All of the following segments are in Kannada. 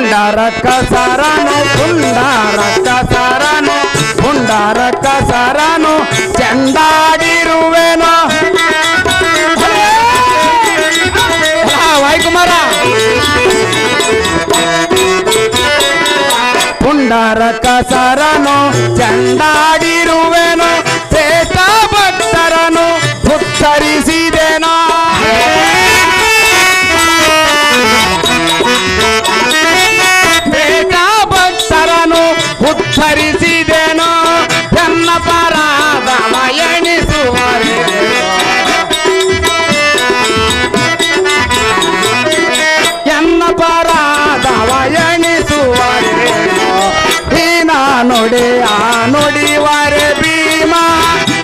ಪುಂಡರಕ್ಕ ಸರನು ಪುಂಡರಕ್ಕ ಸರನು ಪುಂಡರಕ್ಕ ಸರನು ಚೆಂಡಾಡಿರುವೆನೋ ವಾಯುಕುಮಾರ ಪುಂಡರಕ್ಕ ಸರನು ಚೆಂಡಾಡಿರುವೆನೋ ಶ್ರೇಷ್ಠ ಭಕ್ತರನು ಉತ್ತರಿಸಿದೆನೋ ಭಕ್ತರನು ಉತ್ತರಿಸಿದೆನೋ ಎನ್ನ ಪರಾಧವ ಎಣಿಸುವರೆ ಎನ್ನ ಪರಾಧವ ಎಣಿಸುವರೆ ಹೀನ ನುಡಿ ಆ ನುಡಿವರೆ ಭೀಮ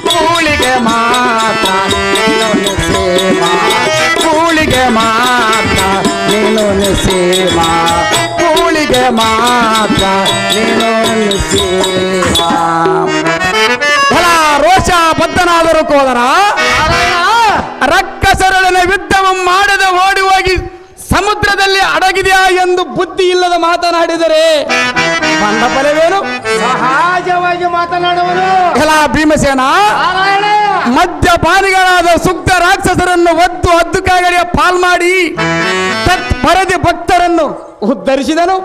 ಕೂಳಿಗೆ ಮಾತ್ರ ನೀನು ಸೇವಾ ಕೂಳಿಗೆ ಮಾತ್ರ ನೀನು ಸೇವಾ ಕೂಳಿಗೆ ಮಾತ್ರ ನೀನು ಸೇವಾ ಫಲ ರೋಷ ಬದ್ಧನಾದರೂ ಕೋದರ ರಕ್ಕಸರೊಡನೆ ಯುದ್ಧವ ಮಾಡದೆ ಓಡಿ ಹೋಗಿ ಸಮುದ್ರದಲ್ಲಿ ಅಡಗಿದೆಯಾ ಎಂದು ಬುದ್ಧಿ ಇಲ್ಲದ ಮಾತನಾಡಿದರೆ ಬಂದ ಫಲವೇನು? ಸಹಜವಾಗಿ ಮಾತನಾಡುವನು ಎಲ್ಲ ಭೀಮಸೇನ ಮದ್ಯಪಾನಿಗಳಾದ ಸುಗ್ಧ ರಾಕ್ಷಸರನ್ನು ಒದ್ದು ಹದ್ದು ಕಾಗಡಿಯ ಪಾಲ್ ಮಾಡಿ ತತ್ಪರದಿ ಭಕ್ತರನ್ನು ಉದ್ಧರಿಸಿದನು.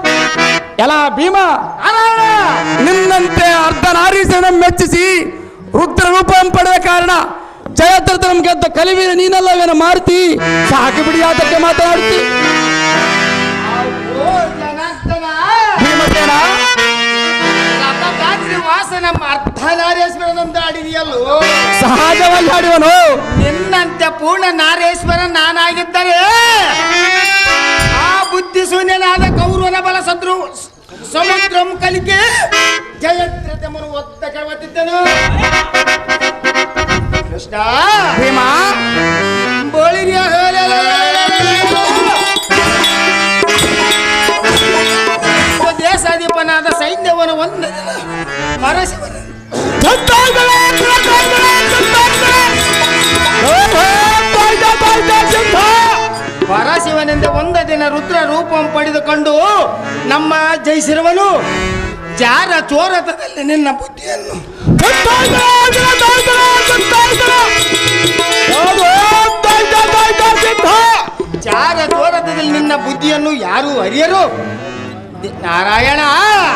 ಎಲ್ಲ ಭೀಮ ನಿನ್ನಂತೆ ಅರ್ಧನಾರೀಸನ ಮೆಚ್ಚಿಸಿ ರುದ್ರ ರೂಪ ಪಡೆದ ಕಾರಣ ಜಯದ್ರಥ ಗೆದ್ದ ಕಲಿವೀರ ನೀನಲ್ಲವೇನ ಮಾಡ್ತಿ ಸಾಕು ಬಿಡಿ ಅದಕ್ಕೆ ಮಾತನಾಡ್ತಿ ಭೀಮಸೇನ ನಮ್ಮ ಅರ್ಧನಾರೇಶ್ವರನಂತ ಆಡಿದೆಯಲ್ಲೋ ಸಹಜವಾಗಿ ಆಡಿವನು ನಿನ್ನಂತೆ ಪೂರ್ಣ ನಾರೇಶ್ವರ ನಾನಾಗಿದ್ದರೆ ಆ ಬುದ್ಧಿ ಶೂನ್ಯನಾದ ಕೌರವನ ಬಲ ಸದ್ರು ಸಮುದ್ರಂ ಕಲಿಕೆ ಜಯದ್ರಥಮನು ಒತ್ತ ಕೆಳವತ್ತಿದ್ದನು. ಕೃಷ್ಣ ಭೀಮ ಬೋಳಿರಿಯ ದೇಶಾಧಿಪನಾದ ಸೈನ್ಯವನ್ನು ಒಂದು ಮರಸಿವನ ಪರಶಿವನಿಂದ ಒಂದು ದಿನ ರುದ್ರ ರೂಪ ಪಡೆದುಕೊಂಡು ನಮ್ಮ ಜಯಿಸಿರುವನು ಜಾರ ಚೋರತದಲ್ಲಿ ನಿನ್ನ ಬುದ್ಧಿಯನ್ನು ಜಾರ ಚೋರತದಲ್ಲಿ ನಿನ್ನ ಬುದ್ಧಿಯನ್ನು ಯಾರು ಅರಿಯರು. ನಾರಾಯಣ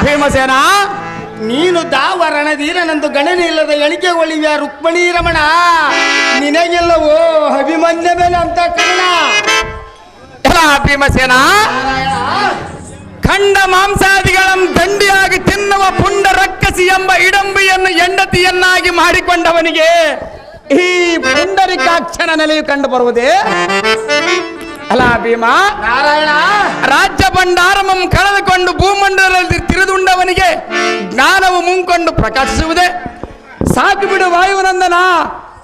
ಭೀಮಸೇನ ನೀನು ದಾವರಣಧೀರನೆಂದು ಗಣನೆ ಇಲ್ಲದ ಎಣಿಕೆಗೊಳ್ಳಿವ್ಯ ರುಕ್ಮಣಿ ರಮಣ ನಿನಗೆಲ್ಲವೋ ಅಭಿಮನ್ಯ ಮೇಲೆ ಅಂತ ಕರ್ಣ. ಭೀಮಸೇನ ಖಂಡ ಮಾಂಸಾದಿಗಳನ್ನು ದಂಡಿಯಾಗಿ ತಿನ್ನುವ ಪುಂಡ ರಕ್ಕಸಿ ಎಂಬ ಇಡಂಬಿಯನ್ನು ಹೆಂಡತಿಯನ್ನಾಗಿ ಮಾಡಿಕೊಂಡವನಿಗೆ ಈ ಪುಂಡರಿಕಾಕ್ಷನ ನೆಲೆಯು ಕಂಡು ಬರುವುದೇ? ಅಲ್ಲ ಭೀಮ ನಾರಾಯಣ ರಾಜ್ಯ ಭಂಡಾರಮಂ ಕಳೆದುಕೊಂಡು ಭೂಮಂಡಲದಲ್ಲಿ ತಿರುದುಂಡವನಿಗೆ ಜ್ಞಾನವು ಮುಂಕೊಂಡು ಪ್ರಕಾಶಿಸುವುದೇ? ಸಾಕು ಬಿಡು ವಾಯುನಂದನ,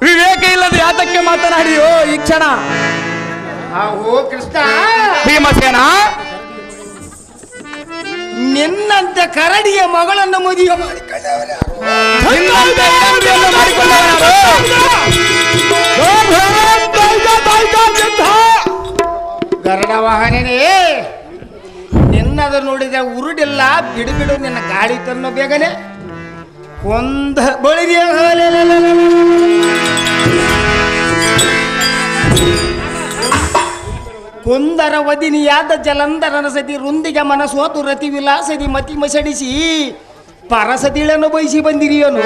ವಿವೇಕ ಇಲ್ಲದ ಯಾತಕ್ಕೆ ಮಾತನಾಡಿಯೋ ಈ ಕ್ಷಣ? ಓ ಕೃಷ್ಣ ಭೀಮಸೇನ ನಿನ್ನಂತೆ ಕರಡಿಯ ಮಗಳನ್ನು ಮದುವೆ ಮಾಡಿಕೊಂಡವನ ಗರುಡ ವಾಹನನೇ ನಿನ್ನದು ನೋಡಿದ್ರೆ ಉರುಡಿಲ್ಲ ಬಿಡು ಬಿಡು ನಿನ್ನ ಗಾಡಿ ತನ್ನೋ ಬೇಗನೆ ಒಂದ ಬಳಿಗೆ ಕುಂದರ ವದಿನಿಯಾದ ಜಲಂಧರನ ಸತಿ ರುಂದಿಗೆ ಮನಸೋತು ರತಿ ವಿಲಾಸದಿ ಮತಿ ಮಸಡಿಸಿ ಪರಸತಿಳನ್ನು ಬಯಸಿ ಬಂದಿರಿಯೋನು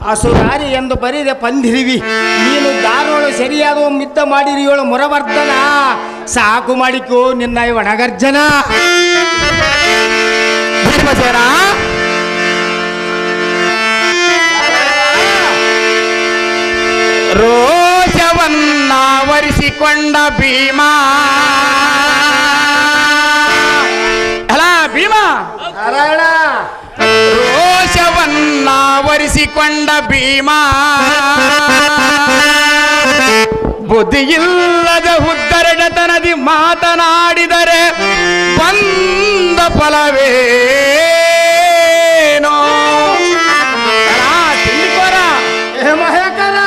ಅಸುರಾರಿ ಎಂದು ಬರಿದೆ ಪಂದಿರಿವಿ ನೀನು ದಾರೋಳು ಸರಿಯಾದ ಮಿದ್ದ ಮಾಡಿರಿಯೋಳು ಮುರವರ್ಧನ ಸಾಕು ಮಾಡಿಕೋ ನಿನ್ನ ಒಣಗರ್ಜನ. ರೋಷವನ್ನಾವರಿಸಿಕೊಂಡ ಭೀಮ ಅಲ್ಲ ಭೀಮ ನಾರಾಯಣ ರೋಷವನ್ನಾವರಿಸಿಕೊಂಡ ಭೀಮ ಬುದ್ಧಿಯಿಲ್ಲದ ಉದ್ದರಡತನದಿ ಮಾತನಾಡಿದರೆ ಬಂದ ಫಲವೇನೋ? ತಿಳಿಕೋರ ಮಹೇಕರ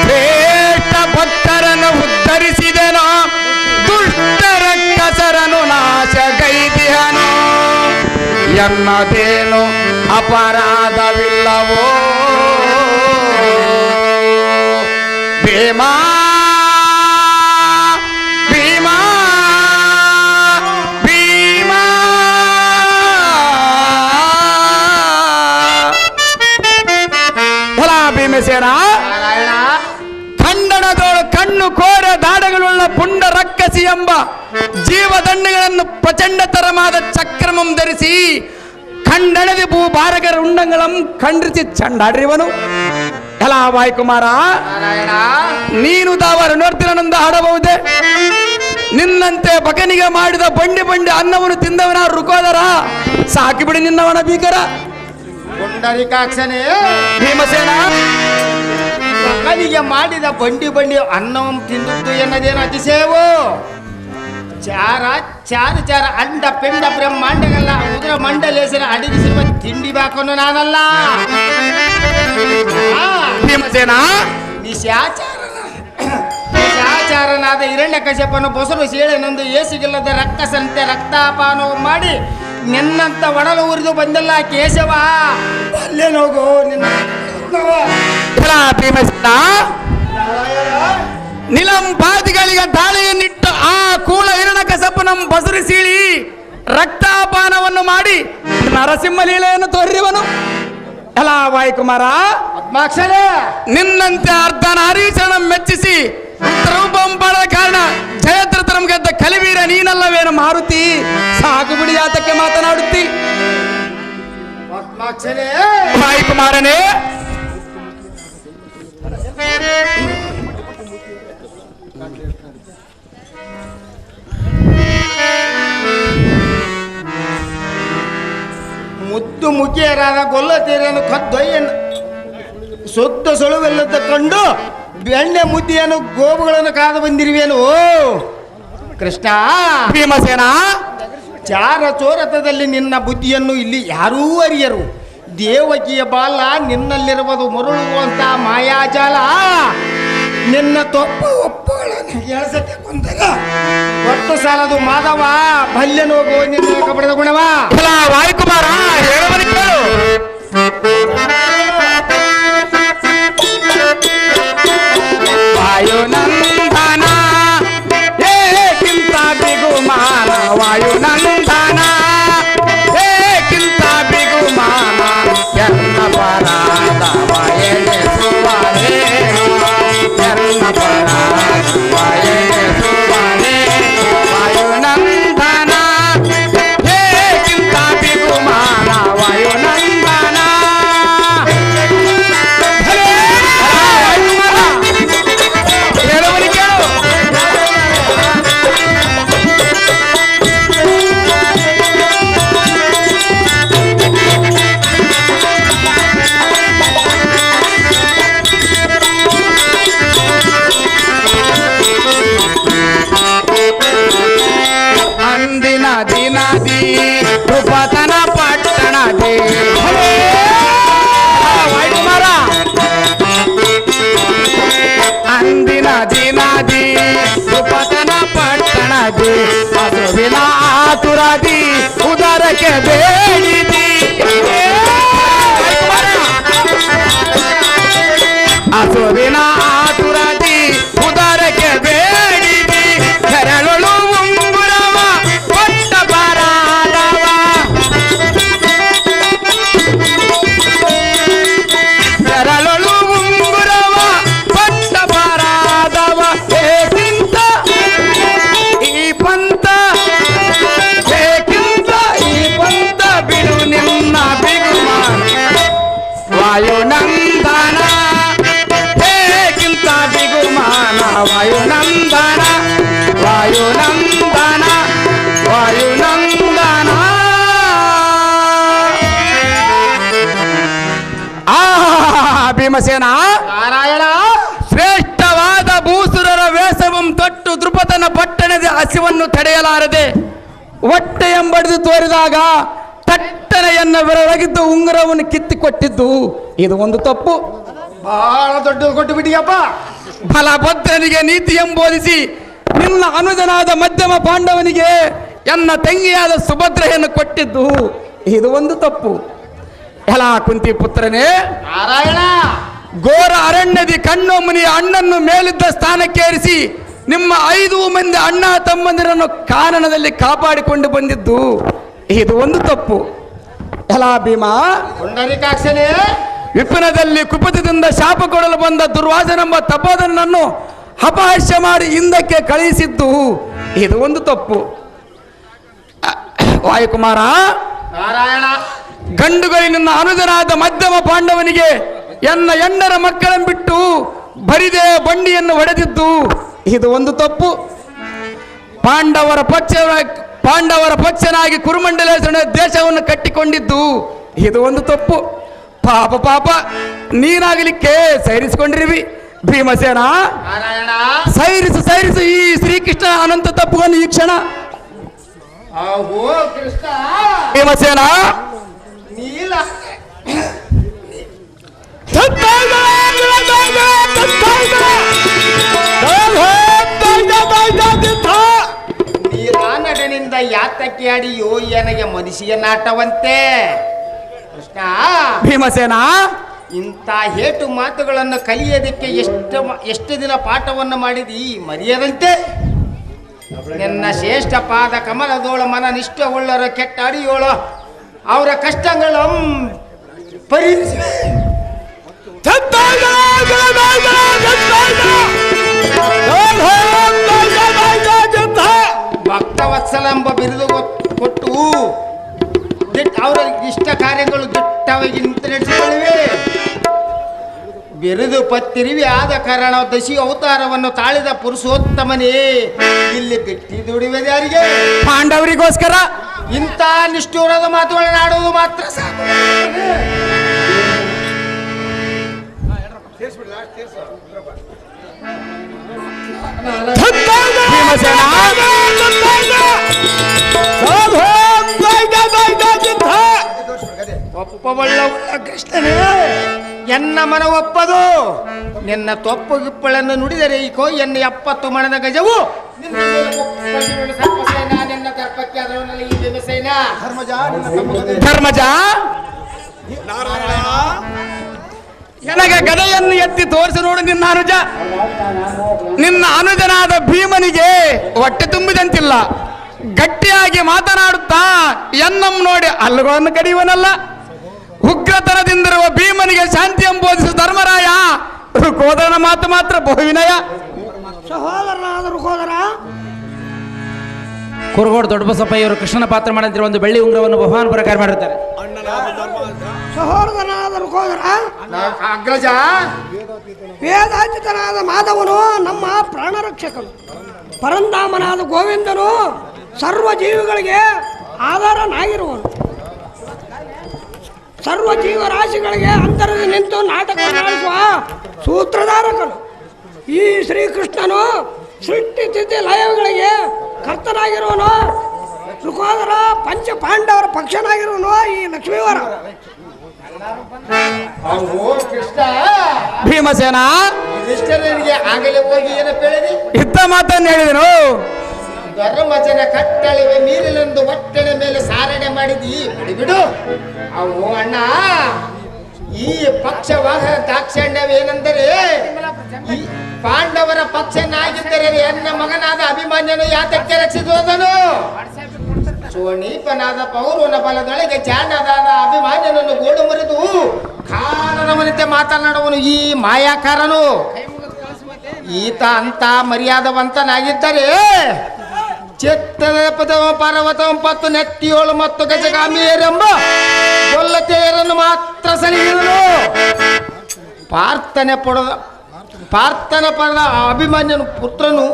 ಶ್ರೇಷ್ಠ ಧರಿಸಿದೆನೋ ದುಷ್ಟರ ಕಸರನು ನಾಶಗೈದಿಹನು ಎನ್ನದೇನು ಅಪರಾಧವಿಲ್ಲವೋ ಭೀಮಾ ಭೀಮಾ ಭೀಮಾ ಹೊಲ ಭೀಮಸೇನ ಖಂಡನದೋಳು ಕಣ್ಣು ಕೋರ ದಾಡಗಳುಳ್ಳ ಪುಂಡ ರಕ್ಕಸಿ ಎಂಬ ಜೀವದಂಡಗಳನ್ನು ಪ್ರಚಂಡತರವಾದ ಚಕ್ರಮಂ ಧರಿಸಿ ಖಂಡನದಿ ಭೂ ಭಾರಗರ ಉಂಡಂಗಳಂ ಖಂಡಿಸಿ ಚಂಡಾಡ್ರಿವನು ಎಲ್ಲ ವಾಯುಕುಮಾರ ನೀನು ದಾವರ ನೋಡ್ತಿರನಂದ ಹಾಡಬಹುದೇ ನಿನ್ನಂತೆ ಬಗನಿಗೆ ಮಾಡಿದ ಬಂಡಿ ಬಂಡಿ ಅನ್ನವನ್ನು ತಿಂದವನ ರುಕೋದರ ಸಾಕಿಬಿಡಿ ನಿನ್ನವನ ಭೀಕರ ಪುಂಡರಿಕಾಕ್ಷನೇ ಭೀಮಸೇನ ಮಗನಿಗೆ ಮಾಡಿದ ಬಂಡಿ ಬಂಡಿ ಅನ್ನವನ್ನು ತಿಂದದ್ದು ಎನ್ನದೇನು ಅತಿಶಯವೋ ಚಾರ ಚಾರ ಚಾರ ಅಂಡ ಪಿಂಡ ಬ್ರಹ್ಮಾಂಡಗಲ್ಲ ಉದ್ರ ಮಂಡಲೇಶನ ಅಡಿಗಿಸಿರುವ ತಿಂಡಿ ಬಾಕನ್ನು ನಾನಲ್ಲ ಭೀಮಸೇನ ನಿಶಾಚಾರನಾದ ಹಿರಣ್ಯ ಕಶ್ಯಪನು ಬೊಸರು ಸೀಳೆನೊಂದು ಏಸಿಗಿಲ್ಲದ ರಕ್ಕಸಂತೆ ರಕ್ತಾಪಾನವು ಮಾಡಿ ನಿನ್ನಂತ ಒಡಲು ಉರಿದು ಬಂದಲ್ಲ ಕೇಶವ ಅಲ್ಲೇನೋಗು ನಿನ್ನ ಭೀಮಸೇನ ನಿಲಂ ಪಾದಿಗಳಿಗೆ ದಾಳಿಯನ್ನಿಟ್ಟು ಆ ಕೂಳ ಹಿರಣ ಕಸಪನಂ ಬಸರು ಸೀಳಿ ರಕ್ತಾಪಾನವನ್ನು ಮಾಡಿ ನರಸಿಂಹ ಲೀಲೆಯನ್ನು ತೋರಿರುವನು ಅಲ್ಲ ವಾಯುಕುಮಾರ ಪದ್ಮಾಕ್ಷರೇ ನಿನ್ನಂತೆ ಅರ್ಧನಾರೀಚರಣ ಮೆಚ್ಚಿಸಿ ರೂಪಂ ಪಡೆದ ಕಾರಣ ಜಯದ್ರಥನಂ ಗೆದ್ದ ಕಲಿವೀರ ನೀನಲ್ಲವೇನು ಮಾರುತಿ ಸಾಕು ಬಿಡಿ ಆತಕ್ಕೆ ಮಾತನಾಡುತ್ತಿ ಪದ್ಮಾಕ್ಷರೇ ವಾಯುಕುಮಾರನೇ ಮುದ್ದು ಮುಖಿಯರಾದ ಗೊಲ್ಲತೀರನ್ನು ಕದ್ದೊಯ್ಯನ್ನು ಸೊದ್ದ ಸೊಳುವೆಲ್ಲದ ಕಂಡು ಬೆಣ್ಣೆ ಮುದ್ದಿಯನ್ನು ಗೋವುಗಳನ್ನು ಕಾದು ಬಂದಿರುವೇನು ಕೃಷ್ಣ ಭೀಮಸೇನ ಚಾರ ಚೋರತದಲ್ಲಿ ನಿನ್ನ ಬುದ್ಧಿಯನ್ನು ಇಲ್ಲಿ ಯಾರೂ ಅರಿಯರು ದೇವಕಿಯ ಬಾಲ ನಿನ್ನಲ್ಲಿರುವುದು ಮರುಳುವಂತ ಮಾಯಾಜಾಲ ನಿನ್ನ ತೊಪ್ಪು ಒಪ್ಪುಗಳನ್ನು ಎಳಸತೆ ಕೊಂದಗ ಒಟ್ಟು ಸಾಲದು ಮಾಧವ ಭಲ್ಯನೋಗೋ ನಿನ್ನ ಕಪಡದ ಗುಣವ ವಾಯುಕುಮಾರ ಹೇಳುವನು ಕೇಳು ವಾಯುನಂದನ ಏಕಿಂತ ಬಿಗುಮಾನ ವಾಯುನಂದನ ಏಕಿಂತ ಬಿಗುಮಾನ ಎನ್ನ ಪರಾಧವ ಎಣಿಸುವರೇ ಎನ್ನ ಪರಾಧವ ಎಣಿಸುವರೇ ವಾಯುನಂದನ ಏಕಿಂತ ಬಿಗುಮಾನ ವಾಯುನಂದನ ಹೇಳುವನು ಕೇಳು ಅಂದಿನ ದಿನದಿ ಕೃಪತನ ಪಟ್ಟಣದಿ ವಾಯುಕುಮಾರ ಅಂದಿನ ದಿನದಿ ಕೃಪತನ ಪಟ್ಟಣದಿ ಹಸುವಿನ ಆತುರದಿ ಉದರಕ್ಕೆ ಬೇಡಿದಿ ಹಸುವಿನ ಆತುರದಿ ಉದರಕ್ಕೆ ಬೇಡಿದಿ ಕರಳು ಉಂಗುರವ ಕೊಟ್ಟ ಬರಾದವ ಕರಳು ಉಂಗುರವ ಕೊಟ್ಟ ಬರಾದವ ಏಕಿಂತ ಈ ಪಂಥ ಏಕಿಂತ ಈ ಪಂಥ ಬಿಡು ನಿನ್ನ ಬಿಗುಮಾನ ವಾಯುನಂದನ ಏಕಿಂತ ಬಿಗುಮಾನ ವಾಯುನಂದನ ವಾಯುನಂದನ ವಾಯುನಂದನ ಭೀಮಸೇನ ನಾರಾಯಣ ಶ್ರೇಷ್ಠವಾದ ಭೂಸುರರ ವೇಷವಂ ತೊಟ್ಟು ದೃಪದನ ಪಟ್ಟಣದ ಹಸಿವನ್ನು ತಡೆಯಲಾರದೆ ಹೊಟ್ಟೆ ಎಂಬಡಿದು ತೋರಿದಾಗ ತಟ್ಟನೆಯನ್ನ ಬೆರಳಗಿದ್ದು ಉಂಗುರವನ್ನು ಕಿತ್ತಿಕೊಟ್ಟಿದ್ದು ಇದು ಒಂದು ತಪ್ಪು ಬಹಳ ದೊಡ್ಡದು ಕೊಟ್ಟು ಬಿಟ್ಟಿಯಪ್ಪ ಬಲಭದ್ರನಿಗೆ ನೀತಿ ಎಂಬೋಧಿಸಿ ನಿನ್ನ ಅನುಜನಾದ ಮಧ್ಯಮ ಪಾಂಡವನಿಗೆ ಎನ್ನ ತಂಗಿಯಾದ ಸುಭದ್ರೆಯನ್ನು ಕೊಟ್ಟಿದ್ದು ಇದು ಒಂದು ತಪ್ಪು. ಎಲ್ಲ ಕುಂತಿ ಪುತ್ರನೇ, ನಾರಾಯಣ ಘೋರ ಅರಣ್ಯದಿ ಕಣ್ಣು ಮುನಿಯ ಅಣ್ಣನ್ನು ಮೇಲಿದ್ದ ಸ್ಥಾನಕ್ಕೇರಿಸಿ ನಿಮ್ಮ 5 ಮಂದಿ ಅಣ್ಣ ತಮ್ಮಂದಿರನ್ನು ಕಾನನದಲ್ಲಿ ಕಾಪಾಡಿಕೊಂಡು ಬಂದಿದ್ದು ಇದು ಒಂದು ತಪ್ಪು. ಎಲ್ಲ ಭೀಮ, ಪುಂಡರೀಕಾಕ್ಷನೇ, ವಿಪಿನದಲ್ಲಿ ಕುಪಿತದಿಂದ ಶಾಪ ಕೊಡಲು ಬಂದ ದುರ್ವಾಸನೆಂಬ ತಪೋಧನನ್ನು ಅಪಹಾಸ್ಯ ಮಾಡಿ ಹಿಂದಕ್ಕೆ ಕಳುಹಿಸಿದ್ದು ಇದು ಒಂದು ತಪ್ಪು. ವಾಯುಕುಮಾರ, ನಾರಾಯಣ ಗಂಡುಗಳು ನಿನ್ನ ಅನುಜನಾದ ಮಧ್ಯಮ ಪಾಂಡವನಿಗೆ ಎನ್ನ ಹೆಂಡರ ಮಕ್ಕಳನ್ನು ಬಿಟ್ಟು ಬರಿದೇ ಬಂಡಿಯನ್ನು ಹೊಡೆದಿದ್ದು ಇದು ಒಂದು ತಪ್ಪು. ಪಾಂಡವರ ಪಕ್ಷನಾಗಿ ಕುರುಮಂಡಲೇಶ್ವರನ ದೇಶವನ್ನು ಕಟ್ಟಿಕೊಂಡಿದ್ದು ಇದು ಒಂದು ತಪ್ಪು. ಪಾಪ ನೀನಾಗಲಿಕ್ಕೆ ಸೈರಿಸಿಕೊಂಡಿರುವಿ. ಭೀಮಸೇನ, ನಾರಾಯಣ ಸೈರಿಸು ಈ ಶ್ರೀಕೃಷ್ಣ ಅನಂತ ತಪ್ಪುಗಳನ್ನು ಈ ಕ್ಷಣ. ಓ ಕೃಷ್ಣ, ಭೀಮಸೇನ, ನೀಲ ನೀರಾನಡನಿಂದ ಯಾತಕ್ಕೆ ಅಡಿಯೋ ನನಗೆ ಮನುಷ್ಯ ನಾಟವಂತೆ. ಕೃಷ್ಣ, ಭೀಮಸೇನ, ಇಂಥ ಹೇಟು ಮಾತುಗಳನ್ನು ಕಲಿಯೋದಕ್ಕೆ ಎಷ್ಟು ದಿನ ಪಾಠವನ್ನು ಮಾಡಿದಿ ಮರೆಯದಂತೆ. ನಿನ್ನ ಶ್ರೇಷ್ಠ ಪಾದ ಕಮಲದೋಳ ಮನ ನಿಷ್ಠವುಳ್ಳರ ಕೆಟ್ಟ ಅಡಿಯೋಳು ಅವರ ಕಷ್ಟಗಳು ಪರಿಹರಿಸಿ ಭಕ್ತವತ್ಸಲ ಎಂಬ ಬಿರುದು ಕೊಟ್ಟು ಅವರ ಇಷ್ಟ ಕಾರ್ಯಗಳು ದಿಟ್ಟವಾಗಿ ನಿಂತು ನಡೆಸಿಕೊಳ್ಳಿವೆ. ಬಿರುದು ಪತ್ತಿರಿವಿ ಆದ ಕಾರಣ ದಶಿ ಅವತಾರವನ್ನು ತಾಳಿದ ಪುರುಷೋತ್ತಮನೇ ಇಲ್ಲಿ ಬಿಟ್ಟಿ ದುಡಿಯುವುದು ಯಾರಿಗೆ? ಪಾಂಡವರಿಗೋಸ್ಕರ. ಇಂಥ ನಿಷ್ಠೂರದ ಮಾತುಗಳನ್ನು ಆಡುವುದು ಮಾತ್ರ ಸಾಕು. ಭೀಮಸೇನ, ಒಪ್ಪಬಳ್ಳ ಕೃಷ್ಣನೇ, ಎನ್ನ ಮನ ಒಪ್ಪದು. ನಿನ್ನ ತೊಪ್ಪು ಗಿಪ್ಪಳನ್ನು ನುಡಿದರೆ ಈಕೋ ಎನ್ನ 70 ಮಣದ ಗಜವು ನಿನ್ನ ಗರ್ಭಕ್ಕೆ ಅದರಲ್ಲಿ ಈ ಭೀಮಸೇನ ಧರ್ಮಜ, ನನಗೆ ಗದೆಯನ್ನು ಎತ್ತಿ ತೋರಿಸಿ ನೋಡು ನಿನ್ನ ಅನುಜ. ನಿನ್ನ ಅನುಜನಾದ ಭೀಮನಿಗೆ ಹೊಟ್ಟೆ ತುಂಬಿದಂತಿಲ್ಲ. ಗಟ್ಟಿಯಾಗಿ ಮಾತನಾಡುತ್ತಾ ಎನ್ನಂ ನೋಡಿ ಹಲ್ಲುಗಳನ್ನು ಕಡಿಯುವನಲ್ಲ. ಉಗ್ರತನದಿಂದಿರುವ ಭೀಮನಿಗೆ ಶಾಂತಿ ಎಂಬೋಧಿಸ ಧರ್ಮರಾಯ ರುಕೋದರನ ಮಾತು ಮಾತ್ರ ಬಹುವಿನಯ. ಸಹೋದರನಾದ ರುಕೋದರ, ಕುರುಗೋಡು ದೊಡ್ಡಬಸಪ್ಪಯ್ಯವರು ಕೃಷ್ಣನ ಪಾತ್ರ ಮಾಡಿದ್ರೆ ಒಂದು ಬೆಳ್ಳಿ ಉಂಗುರವನ್ನು ಬಹುಮಾನ ಪ್ರಕಾರ ಮಾಡಿರ್ತಾರೆ. ಸಹೋದರನಾದ ರುಕೋದರ, ಅಗ್ರಜ, ವೇದಾಚಿತನಾದ ಮಾಧವನು ನಮ್ಮ ಪ್ರಾಣರಕ್ಷಕನು. ಪರಂಧಾಮನಾದ ಗೋವಿಂದನು ಸರ್ವ ಜೀವಿಗಳಿಗೆ ಆಧಾರನಾಗಿರುವನು. ಸರ್ವ ಜೀವರಾಶಿಗಳಿಗೆ ಅಂತರದಲ್ಲಿ ನಿಂತು ನಾಟಕ ನಡೆಸುವ ಸೂತ್ರಧಾರಕನು. ಈ ಶ್ರೀಕೃಷ್ಣನು ಸೃಷ್ಟಿ ಸ್ಥಿತಿ ಲಯಗಳಿಗೆ ಕರ್ತನಾಗಿರುವನು. ರುಕೋದರ ಪಂಚ ಪಾಂಡವರ ಪಕ್ಷನಾಗಿರುವನು ಈ ಲಕ್ಷ್ಮೀವರ. ಕೃಷ್ಣ, ಭೀಮಸೇನ, ಯುಧಿಷ್ಠಿರನಿಗೆ ಆಗಲೇ ಹೋಗಿ ಏನಪ್ಪ ಹೇಳಿದಿ? ಇದ್ದ ಮಾತನ್ನು ಹೇಳಿದನು. ಧರ್ಮಜನ ಕಟ್ಟಳೆವೆ ಮೀರಿಲೆಂದು ಒಟ್ಟೆನ ಮೇಲೆ ಸಾರಣೆ ಮಾಡಿದಿ. ಬಿಡು ಅವು ಅಣ್ಣ, ಈ ಪಕ್ಷವಾಹ ದಾಕ್ಷಣ್ಯವೇನೆಂದರೆ ಈ ಪಾಂಡವರ ಪಕ್ಷನಾಗಿದ್ದರೆ ಎನ್ನ ಮಗನಾದ ಅಭಿಮನ್ಯನು ಯಾತಕ್ಕೆ ರಕ್ಷಿಸುವುದನು? ಸೋಣೀಪನಾದ ಪೌರನ ಬಲದೊಳಗೆ ಜಾಣದಾದ ಅಭಿಮಾನ್ಯನನ್ನು ಗೋಡು ಮುರಿದು ಕಾರಣವನಂತೆ ಮಾತನಾಡುವನು ಈ ಮಾಯಾಕಾರನು. ಈತ ಅಂತ ಮರ್ಯಾದವಂತನಾಗಿದ್ದರೆ ಚಿತ್ತದ ಪದವ ಪರ್ವತವ ಪತ್ತು ನೆತ್ತಿಯೋಳು ಮತ್ತು ಗಜಗಾಮಿಯರೆಂಬ ಗೊಲ್ಲತೆಯರನ್ನು ಮಾತ್ರ ಸರಿಹಿದನು. ಪಾರ್ಥನ ಪರದ ಅಭಿಮನ್ಯನು ಪುತ್ರನು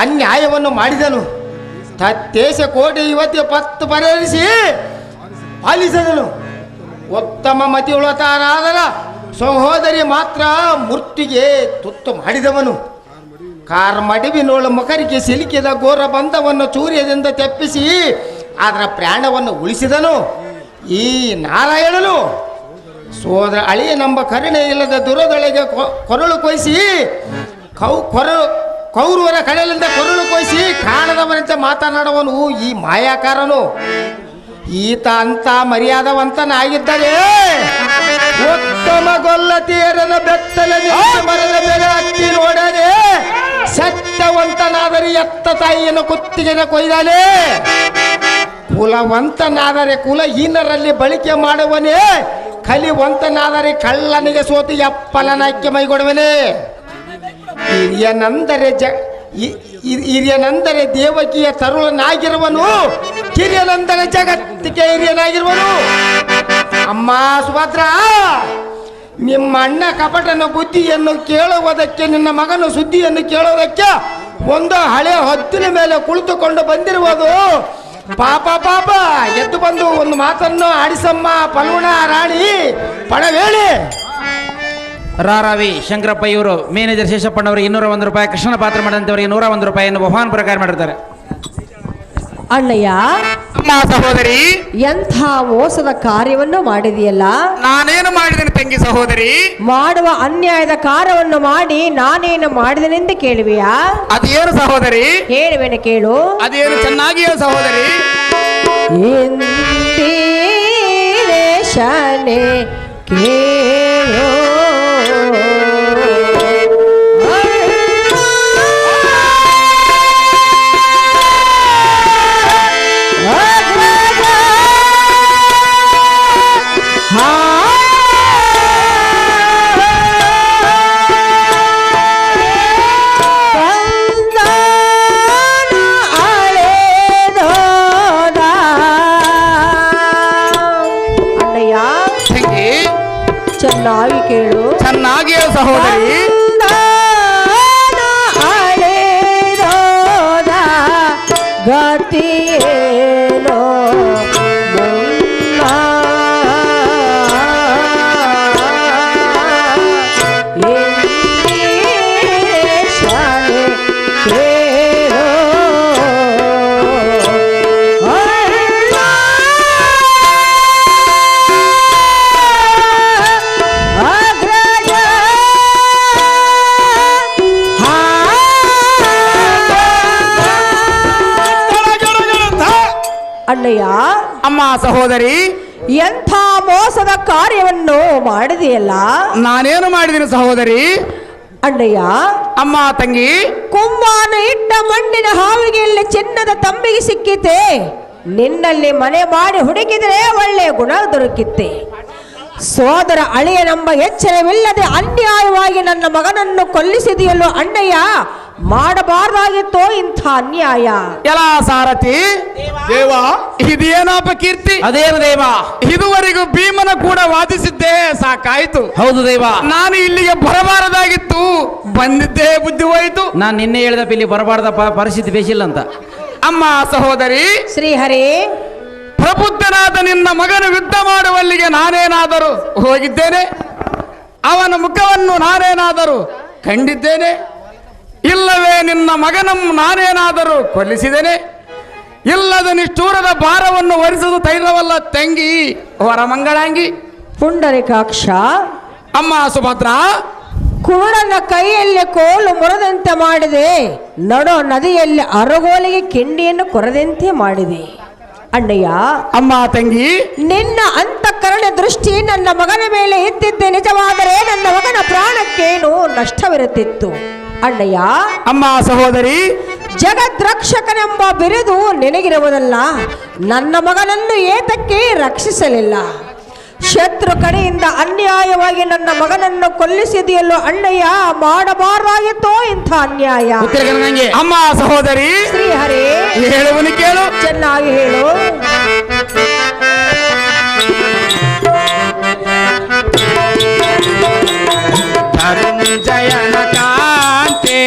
ಅನ್ಯಾಯವನ್ನು ಮಾಡಿದನು. ತತ್ತೇಶ ಕೋಟಿ ಯುವತಿಯ 10 ಪರಿಹರಿಸಿ ಪಾಲಿಸಿದನು. ಉತ್ತಮ ಮತಿಯುಳತಾರಾದರ ಸಹೋದರಿ ಮಾತ್ರ ಮೂರ್ತಿಗೆ ತುತ್ತು ಮಾಡಿದವನು. ಕಾರ್ಮಡಿವಿನೋಳ ಮುಖರಿಗೆ ಸಿಲುಕಿದ ಘೋರ ಬಂಧವನ್ನು ಚೂರ್ಯದಿಂದ ತೆಪ್ಪಿಸಿ ಅದರ ಪ್ರಾಣವನ್ನು ಉಳಿಸಿದನು. ಈ ನಾರಾಯಣನು ಸೋದರ ಅಳಿಯ ನಂಬ ಕರುಣೆ ಇಲ್ಲದ ದುರದೊಳಗೆ ಕೊರಳು ಕೊಯ್ಸಿ ಕೌರವರ ಕಡೆಯಿಂದ ಕೊರಳು ಕೊಯ್ಸಿ ಕಾಣದವರಂತೆ ಮಾತನಾಡುವನು ಈ ಮಾಯಾಕಾರನು. ಈತ ಅಂತ ಮರ್ಯಾದವಂತನಾಗಿದ್ದರೆ ಉತ್ತಮ ಗೊಲ್ಲತಿಯರನ ಬೆತ್ತಲೆ ಮರದ ಮೇಲೆ ಹತ್ತಿ ನೋಡದೆ ಸತ್ಯವಂತನಾದರೆ ಎತ್ತ ತಾಯಿಯನ್ನು ಕುತ್ತಿಗೆನ ಕೊಯ್ದಾನೆ. ಕುಲವಂತನಾದರೆ ಕುಲಹೀನರಲ್ಲಿ ಬಳಕೆ ಮಾಡುವನೇ, ಕಲಿವಂತನಾದರೆ ಕಳ್ಳನಿಗೆ ಸೋತು ಎಪ್ಪಲನಕ್ಕೆ ಮೈಗೊಡುವನೇ. ಹಿರಿಯನಂದರೆ ದೇವಕಿಯ ತರುಳನಾಗಿರುವನು, ಕಿರಿಯನಂದರೆ ಜಗತ್ತಿಗೆ ಹಿರಿಯನಾಗಿರುವನು. ಅಮ್ಮ ಸುಭದ್ರ, ನಿಮ್ಮ ಅಣ್ಣ ಕಪಟನ ಬುದ್ಧಿಯನ್ನು ಕೇಳುವುದಕ್ಕೆ, ನಿನ್ನ ಮಗನ ಸುದ್ದಿಯನ್ನು ಕೇಳುವುದಕ್ಕೆ ಒಂದು ಹಳೆ ಹೊತ್ತಿನ ಮೇಲೆ ಕುಳಿತುಕೊಂಡು ಬಂದಿರುವುದು. ಪಾಪ ಪಾಪ, ಎದ್ದು ಬಂದು ಒಂದು ಮಾತನ್ನು ಆಡಿಸಮ್ಮ ಪಲ್ಗುಣ ರಾಣಿ ಪಣವೇಳಿ. ರಾರಾವಿ ಶಂಕರಪ್ಪ ಇವರು ಮ್ಯಾನೇಜರ್ ಶೇಷಪ್ಪನವರಿಗೆ 201 ರೂಪಾಯಿ, ಕೃಷ್ಣನ ಪಾತ್ರ ಮಾಡಿದಂಥವರಿಗೆ 101 ರೂಪಾಯಿಯನ್ನು ಬಹುಮಾನ ಪ್ರಕಾರ ಮಾಡಿರ್ತಾರೆ. ಅಣ್ಣಯ್ಯ, ಅಮ್ಮ ಸಹೋದರಿ, ಎಂಥ ಮೋಸದ ಕಾರ್ಯವನ್ನು ಮಾಡಿದೆಯಲ್ಲ. ನಾನೇನು ಮಾಡಿದ್ದೇನೆ ತಂಗಿ ಸಹೋದರಿ? ಮಾಡುವ ಅನ್ಯಾಯದ ಕಾರ್ಯವನ್ನು ಮಾಡಿ ನಾನೇನು ಮಾಡಿದೆನೆಂದು ಕೇಳುವೆಯಾ? ಅದೇನು ಸಹೋದರಿ? ಹೇಳುವೆನು ಕೇಳು. ಅದೇನು ಚೆನ್ನಾಗಿ ಹೇಳು ಸಹೋದರಿ. ಇಂದಿರೇಶನೆ ಕೇಳು, ಚೆನ್ನಾಗಿ ಕೇಳು. ಚೆನ್ನಾಗಿ ಹೇಳು ಸಹೋದರಿ. ಅಳೆದೋದ ಗತಿಯೇನೋ ಅಣ್ಣಯ್ಯ. ಅಮ್ಮ ಸಹೋದರಿ, ಎಂಥ ಮೋಸದ ಕಾರ್ಯವನ್ನು ಮಾಡಿದೆಯಲ್ಲ. ನಾನೇನು ಮಾಡಿದ್ದೀನಿ ಸಹೋದರಿ? ಅಣ್ಣಯ್ಯ, ಅಮ್ಮ ತಂಗಿ, ಕುಂಬಾನ ಇಟ್ಟ ಮಣ್ಣಿನ ಹಾವಿಗೆಯಲ್ಲಿ ಚಿನ್ನದ ತಂಬಿಗೆ ಸಿಕ್ಕಿತೆ. ನಿನ್ನಲ್ಲಿ ಮನೆ ಮಾಡಿ ಹುಡುಕಿದರೆ ಒಳ್ಳೆ ಗುಣ ದೊರಕಿತ್ತೆ. ಸೋದರ ಅಳಿಯನೆಂಬ ಎಚ್ಚರವಿಲ್ಲದೆ ಅನ್ಯಾಯವಾಗಿ ನನ್ನ ಮಗನನ್ನು ಕೊಲ್ಲಿಸಿದೆಯಲ್ಲೋ ಅಣ್ಣಯ್ಯ. ಮಾಡಬಾರ್ದಾಗಿತ್ತೋ ಇಂಥ ಅನ್ಯಾಯ. ಎಲ್ಲ ಸಾರಥಿ ದೇವ, ಇದೇನಪ್ಪ ಕೀರ್ತಿ? ಅದೇನು ದೇವ? ಇದುವರೆಗೂ ಭೀಮನ ಕೂಡ ವಾದಿಸಿದ್ದೆ, ಸಾಕಾಯ್ತು. ಹೌದು ದೇವ, ನಾನು ಇಲ್ಲಿಗೆ ಬರಬಾರದಾಗಿತ್ತು, ಬಂದಿದ್ದೇ ಬುದ್ಧಿ ಹೋಯಿತು. ನಾನು ನಿನ್ನೆ ಹೇಳಿದಪ್ಪ ಇಲ್ಲಿ ಬರಬಾರ್ದ ಪರಿಸ್ಥಿತಿ ಬೇಸಿಲ್ಲ ಅಂತ. ಅಮ್ಮ ಸಹೋದರಿ, ಶ್ರೀಹರಿ, ಪ್ರಬುದ್ಧನಾದ ನಿನ್ನ ಮಗನು ಯುದ್ಧ ಮಾಡುವಲ್ಲಿಗೆ ನಾನೇನಾದರೂ ಹೋಗಿದ್ದೇನೆ? ಅವನ ಮುಖವನ್ನು ನಾನೇನಾದರೂ ಕಂಡಿದ್ದೇನೆ? ಇಲ್ಲವೇ ನಿನ್ನ ಮಗನನ್ನು ನಾನೇನಾದರೂ ಕೊಲ್ಲಿಸಿದ್ದೇನೆ? ಇಲ್ಲದ ನಿಷ್ಠೂರದ ಭಾರವನ್ನು ಹೊರಿಸದು ತೈಲವಲ್ಲ ತಂಗಿ ಹೊರಮಂಗಳಾಂಗಿ. ಪುಂಡರಿಕಾಕ್ಷ, ಅಮ್ಮ ಸುಭದ್ರ, ಕುರುಡನ ಕೈಯಲ್ಲಿ ಕೋಲು ಮುರದಂತೆ ಮಾಡಿದೆ, ನಡೋ ನದಿಯಲ್ಲಿ ಅರಗೋಲಿಗೆ ಕಿಂಡಿಯನ್ನು ಕೊರದಂತೆ ಮಾಡಿದೆ. ಅಣ್ಣಯ್ಯ, ಅಮ್ಮ ತಂಗಿ, ನಿನ್ನ ಅಂತಃಕರಣ ದೃಷ್ಟಿ ನನ್ನ ಮಗನ ಮೇಲೆ ಇದ್ದಿದ್ದೆ ನಿಜವಾದರೆ ನನ್ನ ಮಗನ ಪ್ರಾಣಕ್ಕೇನು ನಷ್ಟವಿರುತ್ತಿತ್ತು. ಅಣ್ಣಯ್ಯ, ಅಮ್ಮ ಸಹೋದರಿ, ಜಗದ್ರಕ್ಷಕನೆಂಬ ಬಿರುದು ನಿನಗಿರುವುದಲ್ಲ. ನನ್ನ ಮಗನನ್ನು ಏತಕ್ಕೆ ರಕ್ಷಿಸಲಿಲ್ಲ? ಶತ್ರು ಕಡೆಯಿಂದ ಅನ್ಯಾಯವಾಗಿ ನನ್ನ ಮಗನನ್ನು ಕೊಲ್ಲಿಸಿದೆಯಲ್ಲೋ ಅಣ್ಣಯ್ಯ. ಮಾಡಬಾರ್ದಾಗಿತ್ತೋ ಇಂಥ ಅನ್ಯಾಯ. ಅಮ್ಮ ಸಹೋದರಿ, ಶ್ರೀಹರಿ, ಹೇಳುವನು ಕೇಳು. ಚೆನ್ನಾಗಿ ಹೇಳು. ಧನುಂಜಯನ ಕಾಂತೆ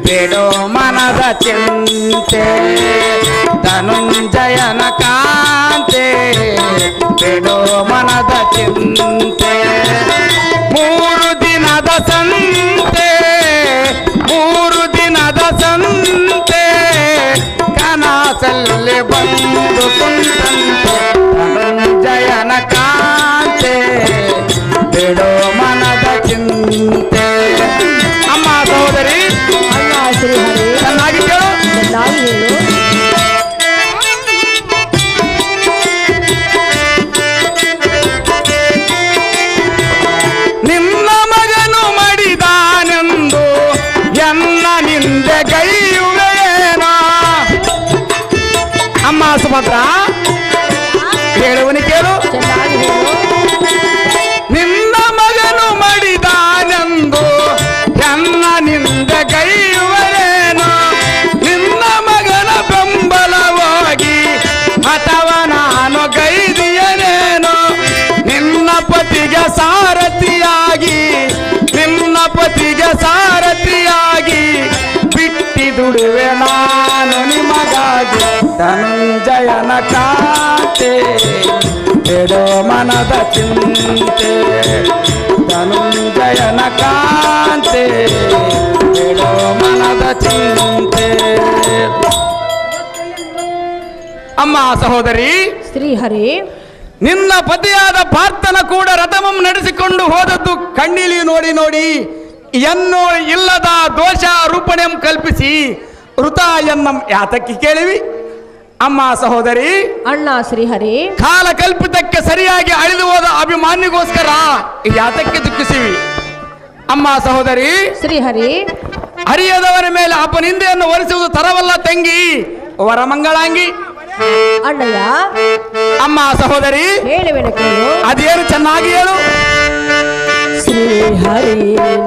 ಬಿಡೋ ಮನದ ಚಿಂತೆ, ಧನುಂಜಯನ ಕಾಂತೆ ಬಿಡೋ ಮನದ ಚಿಂತೆ. 3 ದಿನದ ಸಂತೆ, 3 ದಿನದ ಸಂತೆ, ಕನಸಲ್ಲಿ ಬಂದು ಕುಂತಂತೆ ಧನುಂಜಯನ ಕಾಂತೆ ಸುಭದ್ರ ಹೇಳುವನಿ ಕೇಳು. ಚೆನ್ನಾಗಿ ಹೇಳು. ನಿನ್ನ ಮಗನು ಮಡಿದಾನೆಂದು ನಿಂದ ಕೈಯುವರೇನು, ನಿನ್ನ ಮಗನ ಬೆಂಬಲವಾಗಿ ಅಥವಾ ನಾನು ಗೈದಿಯನೇನು, ನಿನ್ನ ಪತಿಗೆ ಸಾರಥಿಯಾಗಿ ಬಿಟ್ಟಿದುಡುವೆ ನಾನು ನಿಮಗಾಗಿ. ಧನುಂಜಯನ ಕಾಂತೆ ಬಿಡೋ ಮನದ ಚಿಂತೆ, ಧನುಂಜಯನ ಕಾಂತೆ ಬಿಡೋ ಮನದ ಚಿಂತೆ. ಅಮ್ಮ ಸಹೋದರಿ ಶ್ರೀಹರಿ, ನಿನ್ನ ಪತಿಯಾದ ಪಾರ್ಥನ ಕೂಡ ರಥಮಂ ನಡೆಸಿಕೊಂಡು ಹೋದದ್ದು ಕಣ್ಣಿಲಿ ನೋಡಿ ಎನ್ನೋ ಇಲ್ಲದ ದೋಷ ರೂಪಣೆಂ ಕಲ್ಪಿಸಿ ವೃತ ಎನ್ನಂ ಯಾತಕ್ಕೆ ಕೇಳಿವಿ. ಅಮ್ಮ ಸಹೋದರಿ, ಅಣ್ಣ ಶ್ರೀಹರಿ, ಕಾಲ ಕಲ್ಪಿತಕ್ಕೆ ಸರಿಯಾಗಿ ಅಳಿದು ಹೋದ ಅಭಿಮಾನ್ಯಗೋಸ್ಕರ ಯಾತಕ್ಕೆ ದುಃಖಿಸಿವಿ. ಅಮ್ಮ ಸಹೋದರಿ ಶ್ರೀಹರಿ, ಹರಿಯದವರ ಮೇಲೆ ಅಪನಿಂದೆಯನ್ನು ಹೊರಿಸುವುದು ತರವಲ್ಲ ತಂಗಿ ವರಮಂಗಳಾಂಗಿ. ಅಣ್ಣಯ್ಯ, ಅಮ್ಮ ಸಹೋದರಿ, ಹೇಳುವೆನು ಕೇಳು. ಅದೇನು ಚೆನ್ನಾಗಿ ಹೇಳು. ಶ್ರೀಹರಿ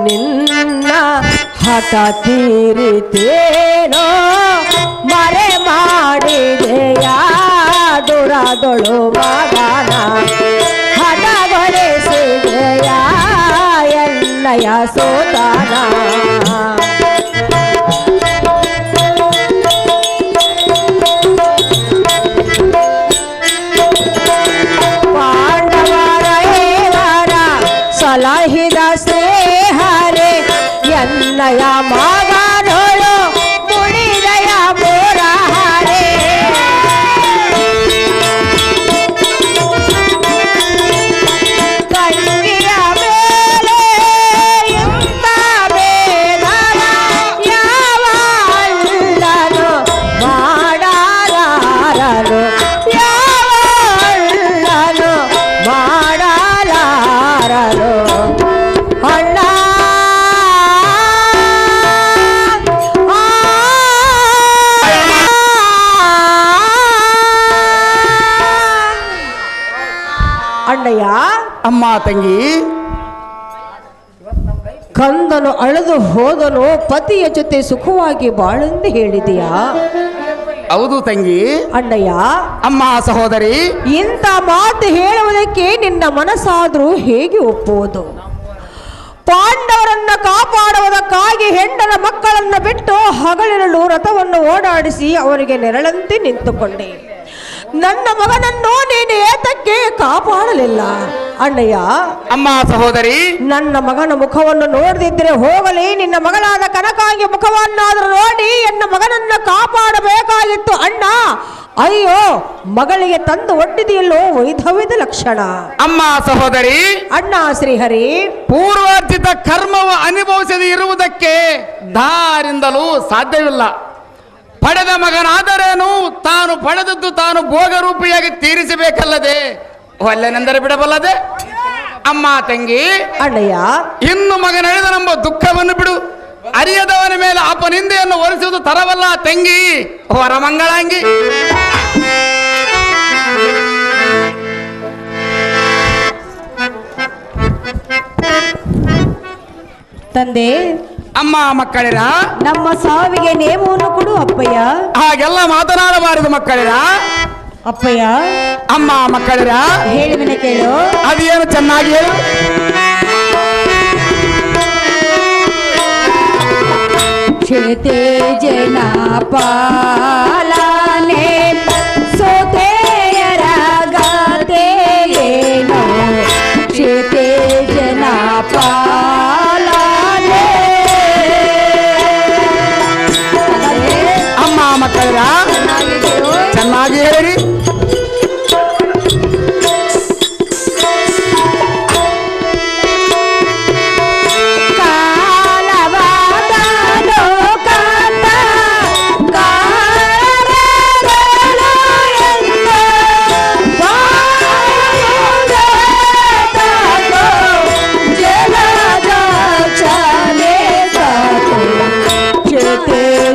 ನಿನ್ನ ಹಠ ತೀರಿತೇನೋ, ಮರೆ ಮಾಡಿದೆಯ ದುರದೊಳು ಮಗನ ಹಠಗೊಳಿಸಿದೆಯ ಎನ್ನಯ ಸೋತನ. ಸಲಹಿದ ಸ್ನೇಹರೇ ಎನ್ನಯ ಮಗನೋಳು ಮುಡಿದಯ ಬೋರಹರೇ. ಕಣ್ಣಿಯ ಮೇಲೆ ಇಂಥ ಬೇದನ ಯಾವ ಅಳ್ಳನು ಮಾಡಲಾರನು, ಯಾವ ಅಳ್ಳನು ಮಾಡಲಾರನು. ಅಣ್ಣ ಅಣ್ಣಯ್ಯ, ಅಮ್ಮ ತಂಗಿ, ಕಂದನು ಅಳೆದು ಹೋದನು, ಪತಿಯ ಜೊತೆ ಸುಖವಾಗಿ ಬಾಳೆಂದು ಹೇಳಿದೆಯಾ. ಹೌದು ತಂಗಿ. ಅಣ್ಣಯ್ಯ, ಅಮ್ಮ ಸಹೋದರಿ, ಇಂಥ ಮಾತು ಹೇಳುವುದಕ್ಕೆ ನಿನ್ನ ಮನಸ್ಸಾದ್ರೂ ಹೇಗೆ ಒಪ್ಪುವುದು. ಪಾಂಡವರನ್ನ ಕಾಪಾಡುವುದಕ್ಕಾಗಿ ಹೆಂಡನ ಮಕ್ಕಳನ್ನ ಬಿಟ್ಟು ಹಗಲಿರಲು ರಥವನ್ನು ಓಡಾಡಿಸಿ ಅವರಿಗೆ ನೆರಳಂತೆ ನಿಂತುಕೊಂಡೆ. ನನ್ನ ಮಗನನ್ನು ನೀನು ಏತಕ್ಕೆ ಕಾಪಾಡಲಿಲ್ಲ ಅಣ್ಣಯ್ಯ. ಅಮ್ಮ ಸಹೋದರಿ, ನನ್ನ ಮಗನ ಮುಖವನ್ನು ನೋಡದಿದ್ದರೆ ಹೋಗಲಿ, ನಿನ್ನ ಮಗಳಾದ ಕನಕಾಂಗಿ ಮುಖವನ್ನಾದರೂ ನೋಡಿ ನನ್ನ ಮಗನನ್ನ ಕಾಪಾಡಬೇಕಾಗಿತ್ತು ಅಣ್ಣ. ಅಯ್ಯೋ, ಮಗಳಿಗೆ ತಂದು ಒಡ್ಡಿದೆಯಲ್ಲೋ ವೈಧವ್ಯದ ಲಕ್ಷಣ. ಅಮ್ಮ ಸಹೋದರಿ, ಅಣ್ಣ ಶ್ರೀಹರಿ, ಪೂರ್ವಾರ್ಜಿತ ಕರ್ಮವು ಅನುಭವಿಸದೇ ಇರುವುದಕ್ಕೆ ದಾರಿಂದಲೂ ಸಾಧ್ಯವಿಲ್ಲ. ಪಡೆದ ಮಗನಾದರೇನು, ತಾನು ಪಡೆದದ್ದು ತಾನು ಭೋಗರೂಪಿಯಾಗಿ ತೀರಿಸಬೇಕಲ್ಲದೆ ಒಲ್ಲೆನೆಂದರೆ ಬಿಡಬಲ್ಲದೆ. ಅಮ್ಮ ತಂಗಿ, ಅಣ್ಣಯ್ಯ, ಇನ್ನು ಮಗನಳೆದ ನಮ್ಮ ದುಃಖವನ್ನು ಬಿಡು. ಅರಿಯದವನ ಮೇಲೆ ಅಪನಿಂದೆಯನ್ನು ಹೊರಿಸುವುದು ತರವಲ್ಲ ತಂಗಿ ವರಮಂಗಳಾಂಗಿ. ತಂದೆ, ಅಮ್ಮ ಮಕ್ಕಳಿರ, ನಮ್ಮ ಸಾವಿಗೆ ನೇಮವನ್ನು ಕೊಡು ಅಪ್ಪಯ್ಯ. ಹಾಗೆಲ್ಲ ಮಾತನಾಡಬಾರದು ಮಕ್ಕಳಿರ. ಅಪ್ಪಯ್ಯ, ಅಮ್ಮ ಮಕ್ಕಳಿರ, ಹೇಳುವಿನ ಕೇಳು. ಅದೇನು ಚೆನ್ನಾಗಿ ಹೇಳು. ಕ್ಷೇತೆ ಜನ ಪಾಲನೆ ಸೋತೆಯರ ಗಾತೆ ಏನೋ, ಕ್ಷೇತೆ ಜನ ಪಾಲನೆ. ಅಮ್ಮ ಮಕ್ಕಳಿರ, ಚೆನ್ನಾಗಿ ಹೇಳಿರಿ.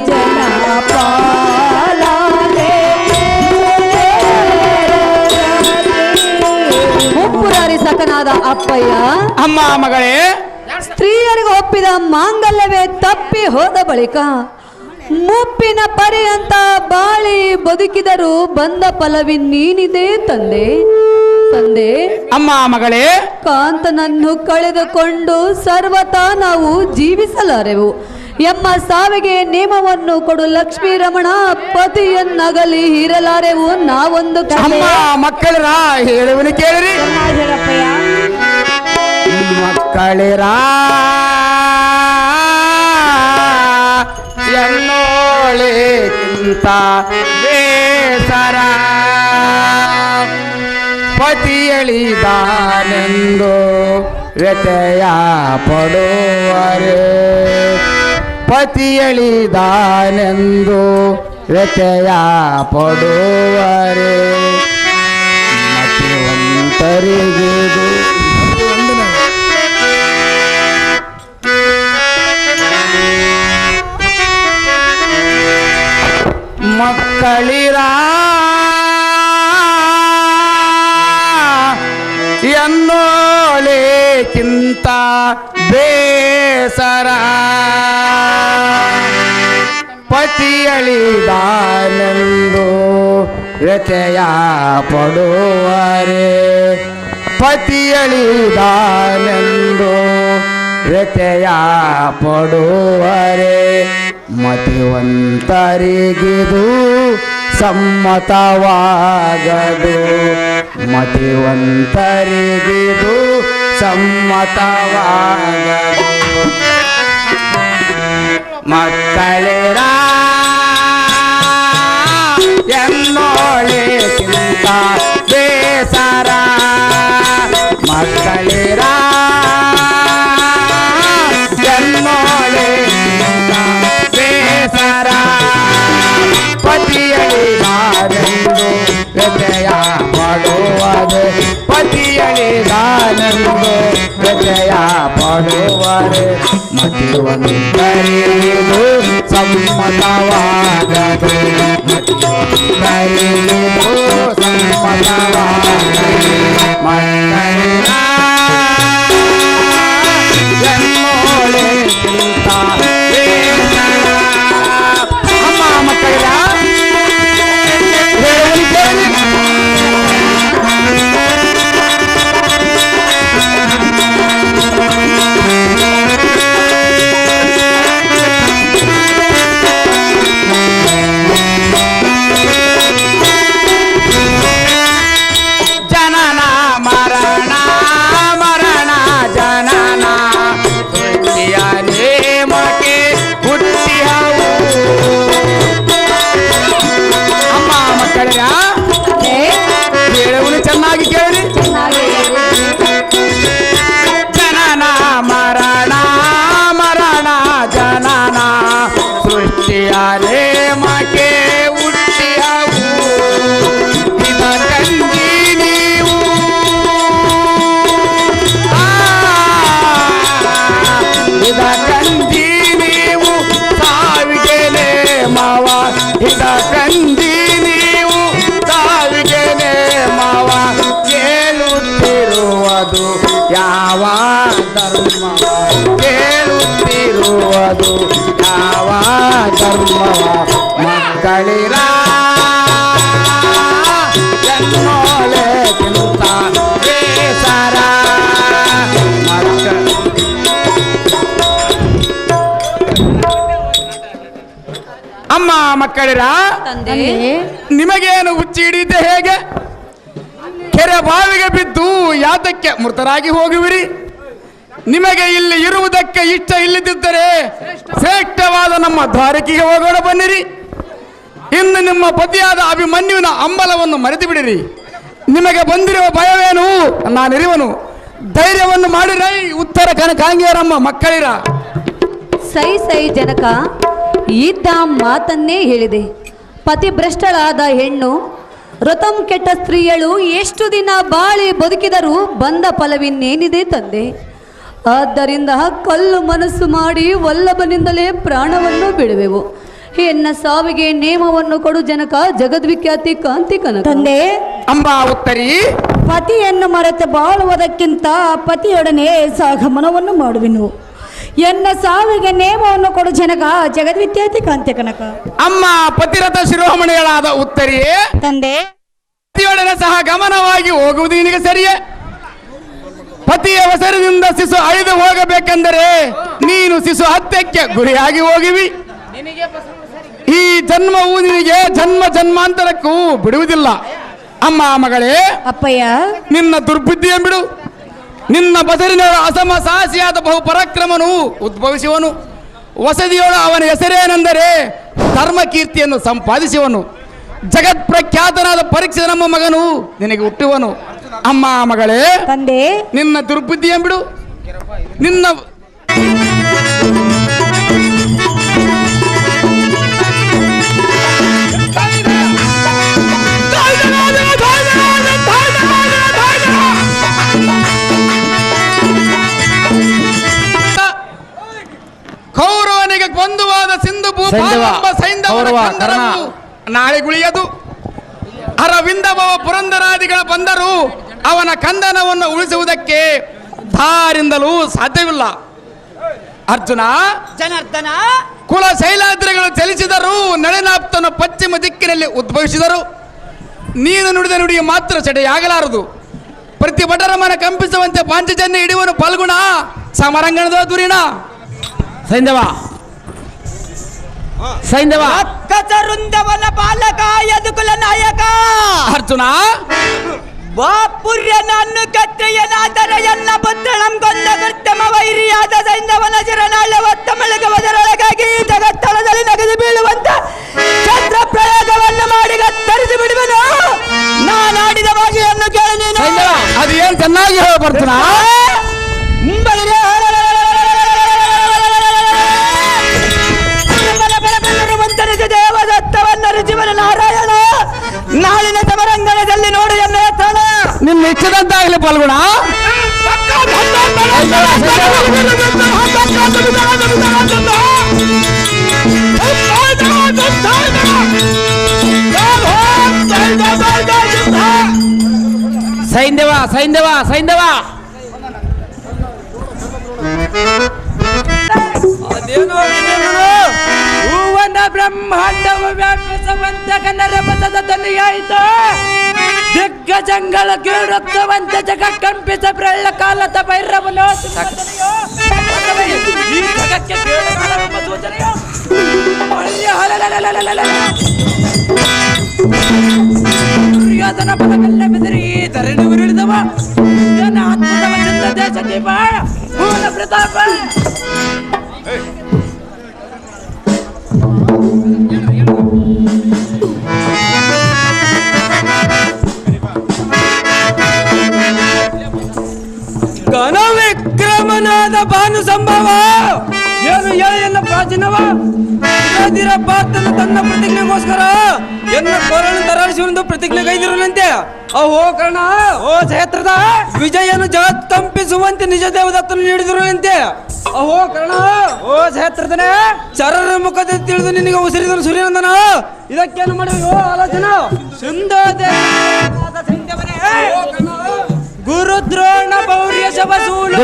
ಜನ ಪಾಲ ಅಮ್ಮ ಮಗಳೇ, ಸ್ತ್ರೀಯರಿಗೆ ಒಪ್ಪಿದ ಮಾಂಗಲ್ಯವೇ ತಪ್ಪಿ ಹೋದ ಬಳಿಕ ಮುಪ್ಪಿನ ಪರ್ಯಂತ ಬಾಳಿ ಬದುಕಿದರೂ ಬಂದ ಫಲವಿನ್ನೇನಿದೆ ತಂದೆ. ತಂದೆ, ಅಮ್ಮ ಮಗಳೇ, ಕಾಂತನನ್ನು ಕಳೆದುಕೊಂಡು ಸರ್ವತಾ ನಾವು ಜೀವಿಸಲಾರೆವು ಎಂಬ ಸಾವಿಗೆ ನೇಮವನ್ನು ಕೊಡು ಲಕ್ಷ್ಮೀ ರಮಣ. ಪತಿಯನ್ನಗಲಿ ಇರಲಾರೆವು ನಾವೊಂದು ಅಮ್ಮ ಮಕ್ಕಳರ ಹೇಳುವನು ಕೇಳಿರಿ. ಮಕ್ಕಳಿರ ಎನ್ನೋಳಿಗಿಂತ ಬೇಸರ ಪತಿಯಳಿದಾನೆಂದು ವ್ಯತೆಯ ಪಡುವರೆ. ಪತಿಯಳಿದಾನೆಂದು ವ್ಯತೆಯ ಪಡುವರೆ. ಮತಿವಂತರಿಗಿದು ಮಕ್ಕಳಿರ ಎನ್ನೋಳಿಗಿಂತ ಬೇಸರ ಪತಿಯಳಿದಾನೆಂದು ವ್ಯತೆಯ ಪಡುವರೆ. ಪತಿಯಳಿದಾನೆಂದು ವ್ಯತೆಯ ಪಡುವರೆ. ಮತಿವಂತರಿಗಿದು ಸಮ್ಮತವಾಗದು. ಮತಿವಂತರಿಗಿದು ಸಮ್ಮತವಾಗದು. ಮಕ್ಕಳಿರ ಎನ್ನೋಳಿಗಿಂತ ಬೇಸರ. ಮಕ್ಕಳಿರ ಎನ್ನೋಳಿಗಿಂತ ಬೇಸರ ಪತಿಯಳಿದಾನೆಂದು ವ್ಯತೆಯ ಪಡುವರೆ. ಪತಿಯಳಿದಾನೆಂದು ವ್ಯತೆಯ ಪಡುವರೆ. ಮತಿವಂತರಿಗಿದು ಸಮ್ಮತವಾಗದು. ಮತಿವಂತರಿಗಿದು ಸಮ್ಮತವಾಗದು. ಮಕ್ಕಳಿರ ಎನ್ನೋಳಿಗಿಂತ ಬೇಸರ. ಅಮ್ಮ ಮಕ್ಕಳಿರ ಹೇಳುವನು ಕೇಳಿ. ಜನನ ಮರಣ ಮರಣ ಜನನ ಸೃಷ್ಟಿಯ ನೇಮಕ್ಕೆ ಹುಟ್ಟಿಯವು. ಅಮ್ಮ ಮಕ್ಕಳಿರ ಹೇಳುವನು ಚೆನ್ನಾಗಿ ಕೇಳಿ. ಜನನ ಮರಣ ಮರಣ ಜನನ ಸೃಷ್ಟಿಯ ನೇಮಕ್ಕೆ ಹುಟ್ಟಿಯವು. ಇದ ಕಂಡಿ ನೀವು ಇದ ಕಂಡಿ ನೀವು ಸಾವಿಗೆ ನೇಮವ. ಇದ ಕಂಡಿ ನೀವು ಸಾವಿಗೆ ನೇಮವ. ಕೇಳುತ್ತಿರುವುದು ಯಾವ ಧರ್ಮವ. ಕೇಳುತ್ತಿರುವುದು ಯಾವ ಧರ್ಮವ. ಮಕ್ಕಳಿರ ಎನ್ನೋಳಿಗಿಂತ ಬೇಸರ. ಅಮ್ಮ ಮಕ್ಕಳಿರ ತಂದೆ, ನಿಮಗೇನು ಹುಚ್ಚಿ ಹಿಡಿಯುತ್ತೆ ಹೇಗೆ? ಕೆರೆ ಬಾವಿಗೆ ಬಿದ್ದು ಯಾತಕ್ಕೆ ಮೃತರಾಗಿ ಹೋಗುವಿರಿ? ನಿಮಗೆ ಇಲ್ಲಿ ಇರುವುದಕ್ಕೆ ಇಷ್ಟ ಇಲ್ಲದಿದ್ದರೆ ಶ್ರೇಷ್ಠವಾದ ನಮ್ಮ ದ್ವಾರಕಿಗೆ ಹೋಗೋಣ ಬನ್ನಿರಿ. ಇನ್ನು ನಿಮ್ಮ ಪತಿಯಾದ ಅಭಿಮನ್ಯುವಿನ ಅಂಬಲವನ್ನು ಮರೆತು ಬಿಡಿರಿ. ನಿಮಗೆ ಬಂದಿರುವ ಭಯವೇನು? ನಾನಿರುವನು. ಧೈರ್ಯವನ್ನು ಮಾಡಿರೈ ಉತ್ತರ ಕನಕಾಂಗಿಯರಮ್ಮ ಮಕ್ಕಳಿರ. ಸೈ ಸೈ ಜನಕ ಇದ್ದ ಮಾತನ್ನೇ ಹೇಳಿದೆ. ಪತಿಭ್ರಷ್ಟಳಾದ ಹೆಣ್ಣು ಋತಂ ಕೆಟ್ಟ ಸ್ತ್ರೀಯಳು ಎಷ್ಟು ದಿನ ಬಾಳಿ ಬದುಕಿದರೂ ಬಂದ ಫಲವಿನ್ನೇನಿದೆ ತಂದೆ. ಆದ್ದರಿಂದ ಕಲ್ಲು ಮನಸ್ಸು ಮಾಡಿ ವಲ್ಲಭನಿಂದಲೇ ಪ್ರಾಣವನ್ನು ಬಿಡುವೆವು. ಎನ್ನ ಸಾವಿಗೆ ನೇಮವನ್ನು ಕೊಡು ಜನಕ. ಜಗದ್ವಿಖ್ಯಾತಿ ಕಾಂತಿ ಕನಕ. ತಂದೆ ಅಂಬಾ ಉತ್ತರಿ, ಪತಿಯನ್ನು ಮರೆತು ಬಾಳುವುದಕ್ಕಿಂತ ಪತಿಯೊಡನೆ ಸಹಗಮನವನ್ನು ಮಾಡುವೆನು. ಎನ್ನ ಸಾವಿಗೆ ನೇಮವನ್ನು ಕೊಡು ಜನಕ, ಜಗದ್ವಿದ್ಯಾತಿ ಕಾಂತ್ಯ ಕನಕ. ಅಮ್ಮ ಪತಿರಥ ಶಿರೋಮಣಿಗಳಾದ ಉತ್ತರಿಯೇ, ತಂದೆ ಪತಿಯೊಡನೆ ಸಹ ಗಮನವಾಗಿ ಹೋಗುವುದು ನಿನಗೆ ಸರಿಯೇ? ಪತಿಯ ಹೆಸರಿನಿಂದ ಶಿಶು ಅಳಿದು ಹೋಗಬೇಕೆಂದರೆ ನೀನು ಶಿಶು ಹತ್ಯಕ್ಕೆ ಗುರಿಯಾಗಿ ಹೋಗಿವಿ. ಈ ಜನ್ಮವು ನಿನಗೆ ಜನ್ಮ ಜನ್ಮಾಂತರಕ್ಕೂ ಬಿಡುವುದಿಲ್ಲ. ಅಮ್ಮ ಮಗಳೇ, ಅಪ್ಪಯ್ಯ, ನಿನ್ನ ದುರ್ಬುದ್ಧಿಯ ಬಿಡು. ನಿನ್ನ ಬದರಿನ ಅಸಮ ಸಾಹಸಿಯಾದ ಬಹು ಪರಾಕ್ರಮನು ಉದ್ಭವಿಸುವನು. ವಸದಿಯೋಳು ಅವನ ಹೆಸರೇನೆಂದರೆ ಧರ್ಮ ಕೀರ್ತಿಯನ್ನು ಸಂಪಾದಿಸುವನು. ಜಗತ್ ಪ್ರಖ್ಯಾತನಾದ ಪರೀಕ್ಷೆ ನಮ್ಮ ಮಗನು ನಿನಗೆ ಹುಟ್ಟುವನು. ಅಮ್ಮ ಮಗಳೇ, ತಂದೆ ನಿನ್ನ ದುರ್ಬುದ್ಧಿಯ ಬಿಡು. ನಿನ್ನ ಕೌರವನಿಗೆ ಬಂಧುವಾದ ಸಿಂಧು ನಾಳೆ ಗುಳಿಯದು. ಅರವಿಂದಭವ ಪುರಂದರಾದಿಗಳ ಬಂದರೂ ಅವನ ಕಂದನವನ್ನು ಉಳಿಸುವುದಕ್ಕೆ ಧಾರಿಂದಲೂ ಸಾಧ್ಯವಿಲ್ಲ. ಅರ್ಜುನ, ಜನಾರ್ದನ, ಕುಲ ಶೈಲಾದ್ರಿಗಳು ಚಲಿಸಿದರು, ನಳಿನಾಪ್ತನು ಪಶ್ಚಿಮ ದಿಕ್ಕಿನಲ್ಲಿ ಉದ್ಭವಿಸಿದರು. ನೀನು ನುಡಿದ ನುಡಿಗೆ ಮಾತ್ರ ಸೆಡೆಯಾಗಲಾರದು. ಪ್ರತಿಭಟರ ಮನ ಕಂಪಿಸುವಂತೆ ಪಾಂಚಜನ್ಯ ಹಿಡಿಯುವನು ಫಲ್ಗುಣ, ಸಮರಂಗಣದ ದುರಿಣ. ಸೈಂಧವ ಸೈಂಧವ ಕಚರುಂದವನ ಬಾಲಕ ಯದುಕುಲ ನಾಯಕ ಅರ್ಜುನ, ಬಾಪುರ್ಯನನ್ನು ಕತ್ರಿಯನಾದರೆ ಎಲ್ಲ ಪುತ್ರನಂ ಕೊಂದ ಕೃತ್ಯಮ ವೈರಿಯಾದ ಸೈಂಧವನ ಚಿರನಾಳ್ಯವತ್ತಮಳಿಗೆ ಅದರೊಳಗಾಗಿ ಜಗತ್ತಳದಲ್ಲಿ ನಗದು ಬೀಳುವಂತ ಚಂದ್ರ ಪ್ರಯೋಗವನ್ನು ಮಾಡಿ ಕತ್ತರಿಸಿ ಬಿಡುವನು. ನಾನಾಡಿದ ಭಾಷೆಯನ್ನು ಕೇಳಿ ನೀನು ಅದು ಏನ್ ಚೆನ್ನಾಗಿ ಹೇಳ್ಬರ್ತೀನ. ದೇವದತ್ತವನ್ನ ರುಚಿವನ ನಾರಾಯಣ ನಾಳಿನ ಸಮರಂಗಣದಲ್ಲಿ ನೋಡಿ ಎನ್ನ ಎತ್ತಣ. ನಿನ್ನ ಇಚ್ಛದಂತಾಗಲಿ ಫಲ್ಗುಣ. ಸೈಂಧವ ಸೈಂಧವ ಸೈಂಧವ ಹೂವನ ಬ್ರಹ್ಮಾಂಡವ ವ್ಯಾಪಿಸುವಂತ ಕನ್ನಡ ಪದದ ಧ್ವನಿಯಾಯಿತು. ದಿಗ್ಗಜಂಗಳ ಕೀಳುತ್ತವಂತ ಜಗ ಕಂಪಿಸ ಪ್ರಳ್ಳ ಕಾಲದ ಭೈರವನು ಈ ಜಗಕ್ಕೆ ಕೇಳುವ ಸೂಚನೆಯು ದುರ್ಯೋಧನ ಬಲಗಲ್ಲ ಬೆದರಿ ಧರಣಿ ಉರುಳಿದವ ಅದ್ಭುತವ ಚಂದ ದೇಶ ದೀಪ ಪೂರ್ಣ ಪ್ರತಾಪ. ಘನ ವಿಕ್ರಮನಾದ ಭಾನು ಸಂಭವ ಏನು ಎನ್ನ ಪ್ರಾಚೀನವ ದಿರ ಪಾರ್ಥನ ತನ್ನ ಪ್ರತಿಜ್ಞೆಗೋಸ್ಕರ ಎನ್ನ ಕೋರನ್ನು ತರಾಳಿಸುವಂತ ಪ್ರತಿಜ್ಞೆ ಕೈದಿರುವಂತೆ. ಓ ಕರ್ಣ, ಓ ಕ್ಷೇತ್ರದ ವಿಜಯನು ಜಗತ್ ಕಂಪಿಸುವಂತೆ ನಿಜ ದೇವದತ್ತನ್ನು ನೀಡಿದಿರುವಂತೆ. ಓ ಕರ್ಣ, ಓ ಕ್ಷೇತ್ರದನೇ ಚರರ ಮುಖದ ತಿಳಿದು ನಿನಗೆ ಉಸಿರಿದನು ಸೂರ್ಯನಂದನ. ಇದಕ್ಕೇನು ಮಾಡುವ ಆಲೋಚನೆ ಸುಂದರ ಗುರುದ್ರೋಣ ಭೌರ್ಯ ಶವಸೂಲ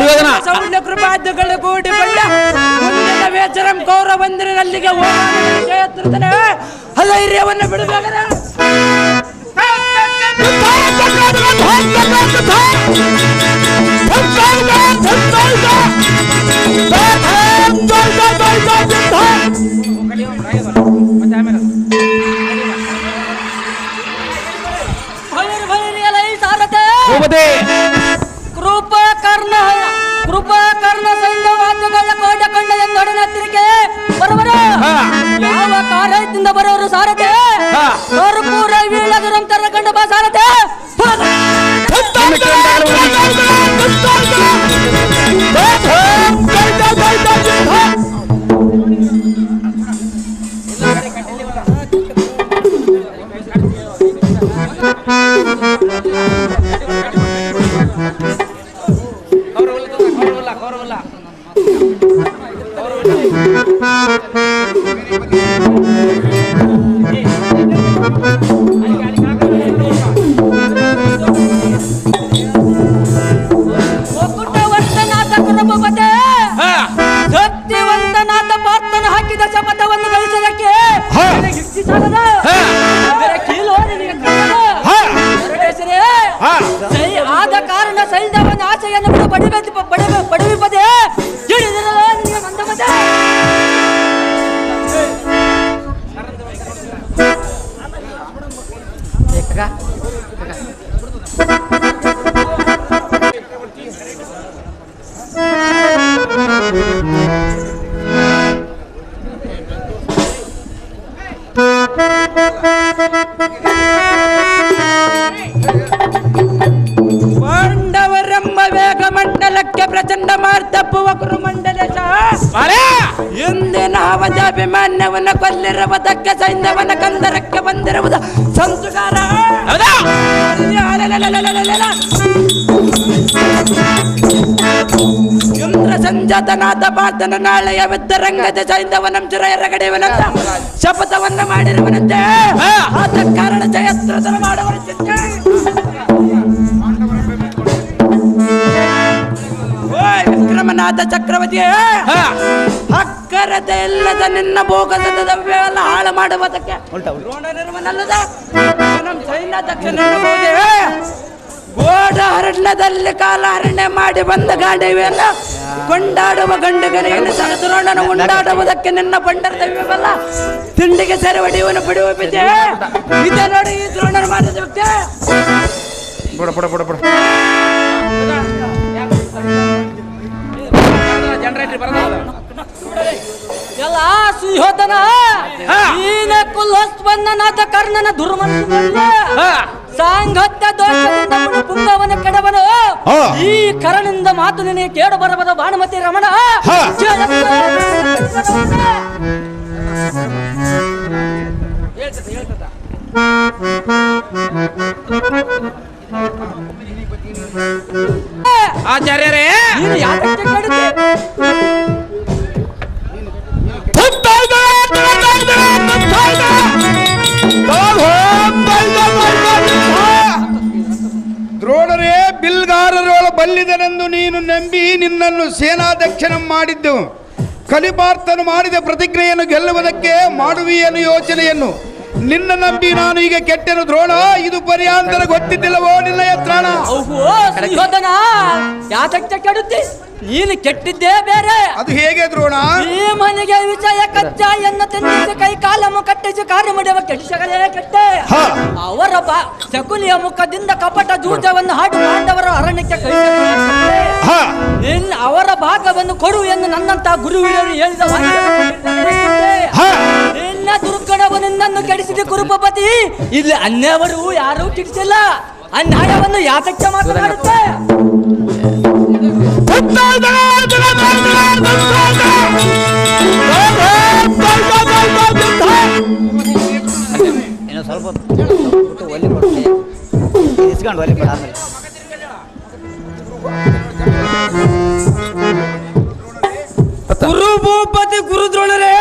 ಸೌಂಡ ಕೃಪಾದ್ಯಗಳ ಕೋಟಿ ಬಂಡ ಮುಂದಿನ ವೇಚರಂ ಕೌರವಂದಿರಲ್ಲಿಗೆ ಕ್ಷೇತ್ರದನೇ ಅಧೈರ್ಯವನ್ನು ಬಿಡಬೇಕಾದ ಕೃಪಾಕರ್ಣ ಸೈನ್ಯವಾದ್ಯಗಳ ಕೋಟ ಕೊಂಡ ಎಂದೊಡನತ್ತಿರಿಕೆ ಬರುವರು. ಯಾವ ಕಾರ್ಯದಿಂದ ಬರೋರು ಸಾರಥೆ ಕರ್ಪೂರ ವೀಳಗುರಂ ತರ ಕಂಡ ಬಾ ಸಾರಥೆ. ಪಾರ್ಥನು ಹಾಕಿದ ಶಪಥವನ್ನು ಗಳಿಸೋದಕ್ಕೆ ನಿನಗೆ ಯುಕ್ತಿ ಸಾಲದು. ಇದರ ಕೀಲು ನಿನಗೆ ತಿಳಿಯದು. ಪರಮೇಶ್ವರೇ, ಆದ ಕಾರಣ ಸೈನ್ಯವನ ಆಸೆಯನ್ನು ಬಿಡು ಪಡೆಯುವುದೇ ಹಿಡಿದಿರಲು ನಿನಗೆ ಮಂದಮತೆ. ಪಾಂಡವರೆಂಬ ವೇಗ ಮಂಡಲಕ್ಕೆ ಪ್ರಚಂಡ ಮಾರ್ತಪ್ಪುವ ಕುರುಮಂಡಲೇಶ ಎಂದಿನ ಅವಧಾಭಿಮಾನ್ಯವನ್ನ ಕೊಲ್ಲಿರುವುದಕ್ಕೆ ಸೈನ್ಯವನ್ನ ಕಂದರಕ್ಕೆ ಬಂದಿರುವುದು ಸಂಸ್ಕಾರ. ಇಂದ್ರ ಸಂಜಾತನಾದ ಪಾರ್ಥನ ನಾಳೆಯ ಯುದ್ಧರಂಗದ ಸೈನ್ಯವನಂಚುರ ಎರಗಡೆಯವನಂತ ಶಪಥವನ್ನ ಮಾಡಿರುವನಂತೆ. ಆದ ಕಾರಣ ಜಯಸ್ತ್ರದರ ಮಾಡುವಂತೆ ವಿಕ್ರಮನಾಥ ಚಕ್ರವರ್ತಿಯೇ, ಅಕ್ಕರತೆ ಇಲ್ಲದ ನಿನ್ನ ಭೋಗದ ದ್ರವ್ಯವೆಲ್ಲ ಹಾಳು ಮಾಡುವುದಕ್ಕೆ ದ್ರೋಣನಿರುವನಲ್ಲದ ನಮ್ಮ ಸೈನ್ಯಾಧ್ಯಕ್ಷನಿರಬಹುದೇ ಗೋಡ ಅರಣ್ಯದಲ್ಲಿ ಕಾಲಾರಣ್ಯ ಮಾಡಿ ಬಂದ ಗಾಡಿವೆಲ್ಲ ಕೊಂಡಾಡುವ ಗಂಡುಗರಿಯನ್ನು ದ್ರೋಣನ ಉಂಡಾಡುವುದಕ್ಕೆ ನಿನ್ನ ಬಂಡರ ದ್ರವ್ಯವೆಲ್ಲ ತಿಂಡಿಗೆ ಸೆರೆ ಹೊಡೆಯುವನು ಬಿಡುವ ಬಿದ್ದೆ. ಇದೇ ನೋಡಿ ಈ ದ್ರೋಣನ ಮಾಡಿದ ವ್ಯಕ್ತಿ. ಎಲ್ಲ ಸುಯೋಧನ ನೀನ ಕುಲೋತ್ಪನ್ನನಾದ ಕರ್ಣನ ದುರ್ಮನಸ್ಸು ಸಾಂಗತ್ಯ ದೋಷದಿಂದ ಪುಂಗವನ ಕೆಡವನು. ಈ ಕರ್ಣನಿಂದ ಮಾತು ನಿನಗೆ ಕೇಳು ಬರಬದ ಭಾನುಮತಿ ರಮಣ. ಆಚಾರ್ಯರೇ, ನೀನು ಯಾಕೆ ಕೇಳುತ್ತೆ? ದ್ರೋಣರೇ, ಬಿಲ್ಗಾರರೊಳ ಬಲ್ಲಿದನೆಂದು ನೀನು ನಂಬಿ ನಿನ್ನನ್ನು ಸೇನಾಧ್ಯಕ್ಷನ ಮಾಡಿದ್ದು. ಕಲಿಪಾರ್ಥನು ಮಾಡಿದ ಪ್ರತಿಜ್ಞೆಯನ್ನು ಗೆಲ್ಲುವುದಕ್ಕೆ ಮಾಡುವಿಯನು ಯೋಚನೆಯನ್ನು. ನಿನ್ನ ನಂಬಿ ನಾನು ಈಗ ಕೆಟ್ಟೆನು ದ್ರೋಣ. ಇದು ಪರ್ಯಾಂತರ ಗೊತ್ತಿದ್ದಿಲ್ಲವೋ ನಿನ್ನ ಯತ್ರಾಣ? ಸುಯೋಧನ, ಯಾಕೆ ಕೆಡುತ್ತಿ? ನೀನು ಕೆಟ್ಟಿದ್ದೇ ಬೇರೆ. ಅದು ಹೇಗೆ ದ್ರೋಣ? ಈ ಮನೆಗೆ ವಿಷಯ ಕಚ್ಚಾಯನ್ನು ತಿನ್ನಿಸಿ ಕೈ ಕಾಲನ್ನು ಕಟ್ಟಿಸಿ ಕಾರ್ಯ ಮಾಡುವ ಕೆಡಿಸಗಳೇ ಕೆಟ್ಟೆ. ಅವರ ಶಕುನಿಯ ಮುಖದಿಂದ ಕಪಟ ಜೂಜವನ್ನು ಹಾಡು ಪಾಂಡವರ ಅರಣ್ಯಕ್ಕೆ ಕೈ ನಿನ್ನ ಅವರ ಭಾಗವನ್ನು ಕೊಡು ಎಂದು ನನ್ನಂತ ಗುರುವಿನವರು ಹೇಳಿದ ನಿನ್ನ ದುರ್ಗಣವು ನಿನ್ನನ್ನು ಕೆಡಿಸಿದ ಕುರುಪಪತಿ. ಇಲ್ಲಿ ಅನ್ಯವರು ಯಾರೂ ಕೆಡಿಸಿಲ್ಲ. ಅನ್ಯಾಯವನ್ನು ಯಾತಕ್ಕೆ ಮಾತನಾಡುತ್ತೆ? ಸ್ವಲ್ಪ ಒಲಿ ಕೊಡ್ತೀನಿ ಇಸ್ಕೊಂಡು ಒಲಿ ಕೊಡ. ಆಮೇಲೆ ಗುರುಭೂಪತಿ ಗುರುದ್ರೋಣರೇ,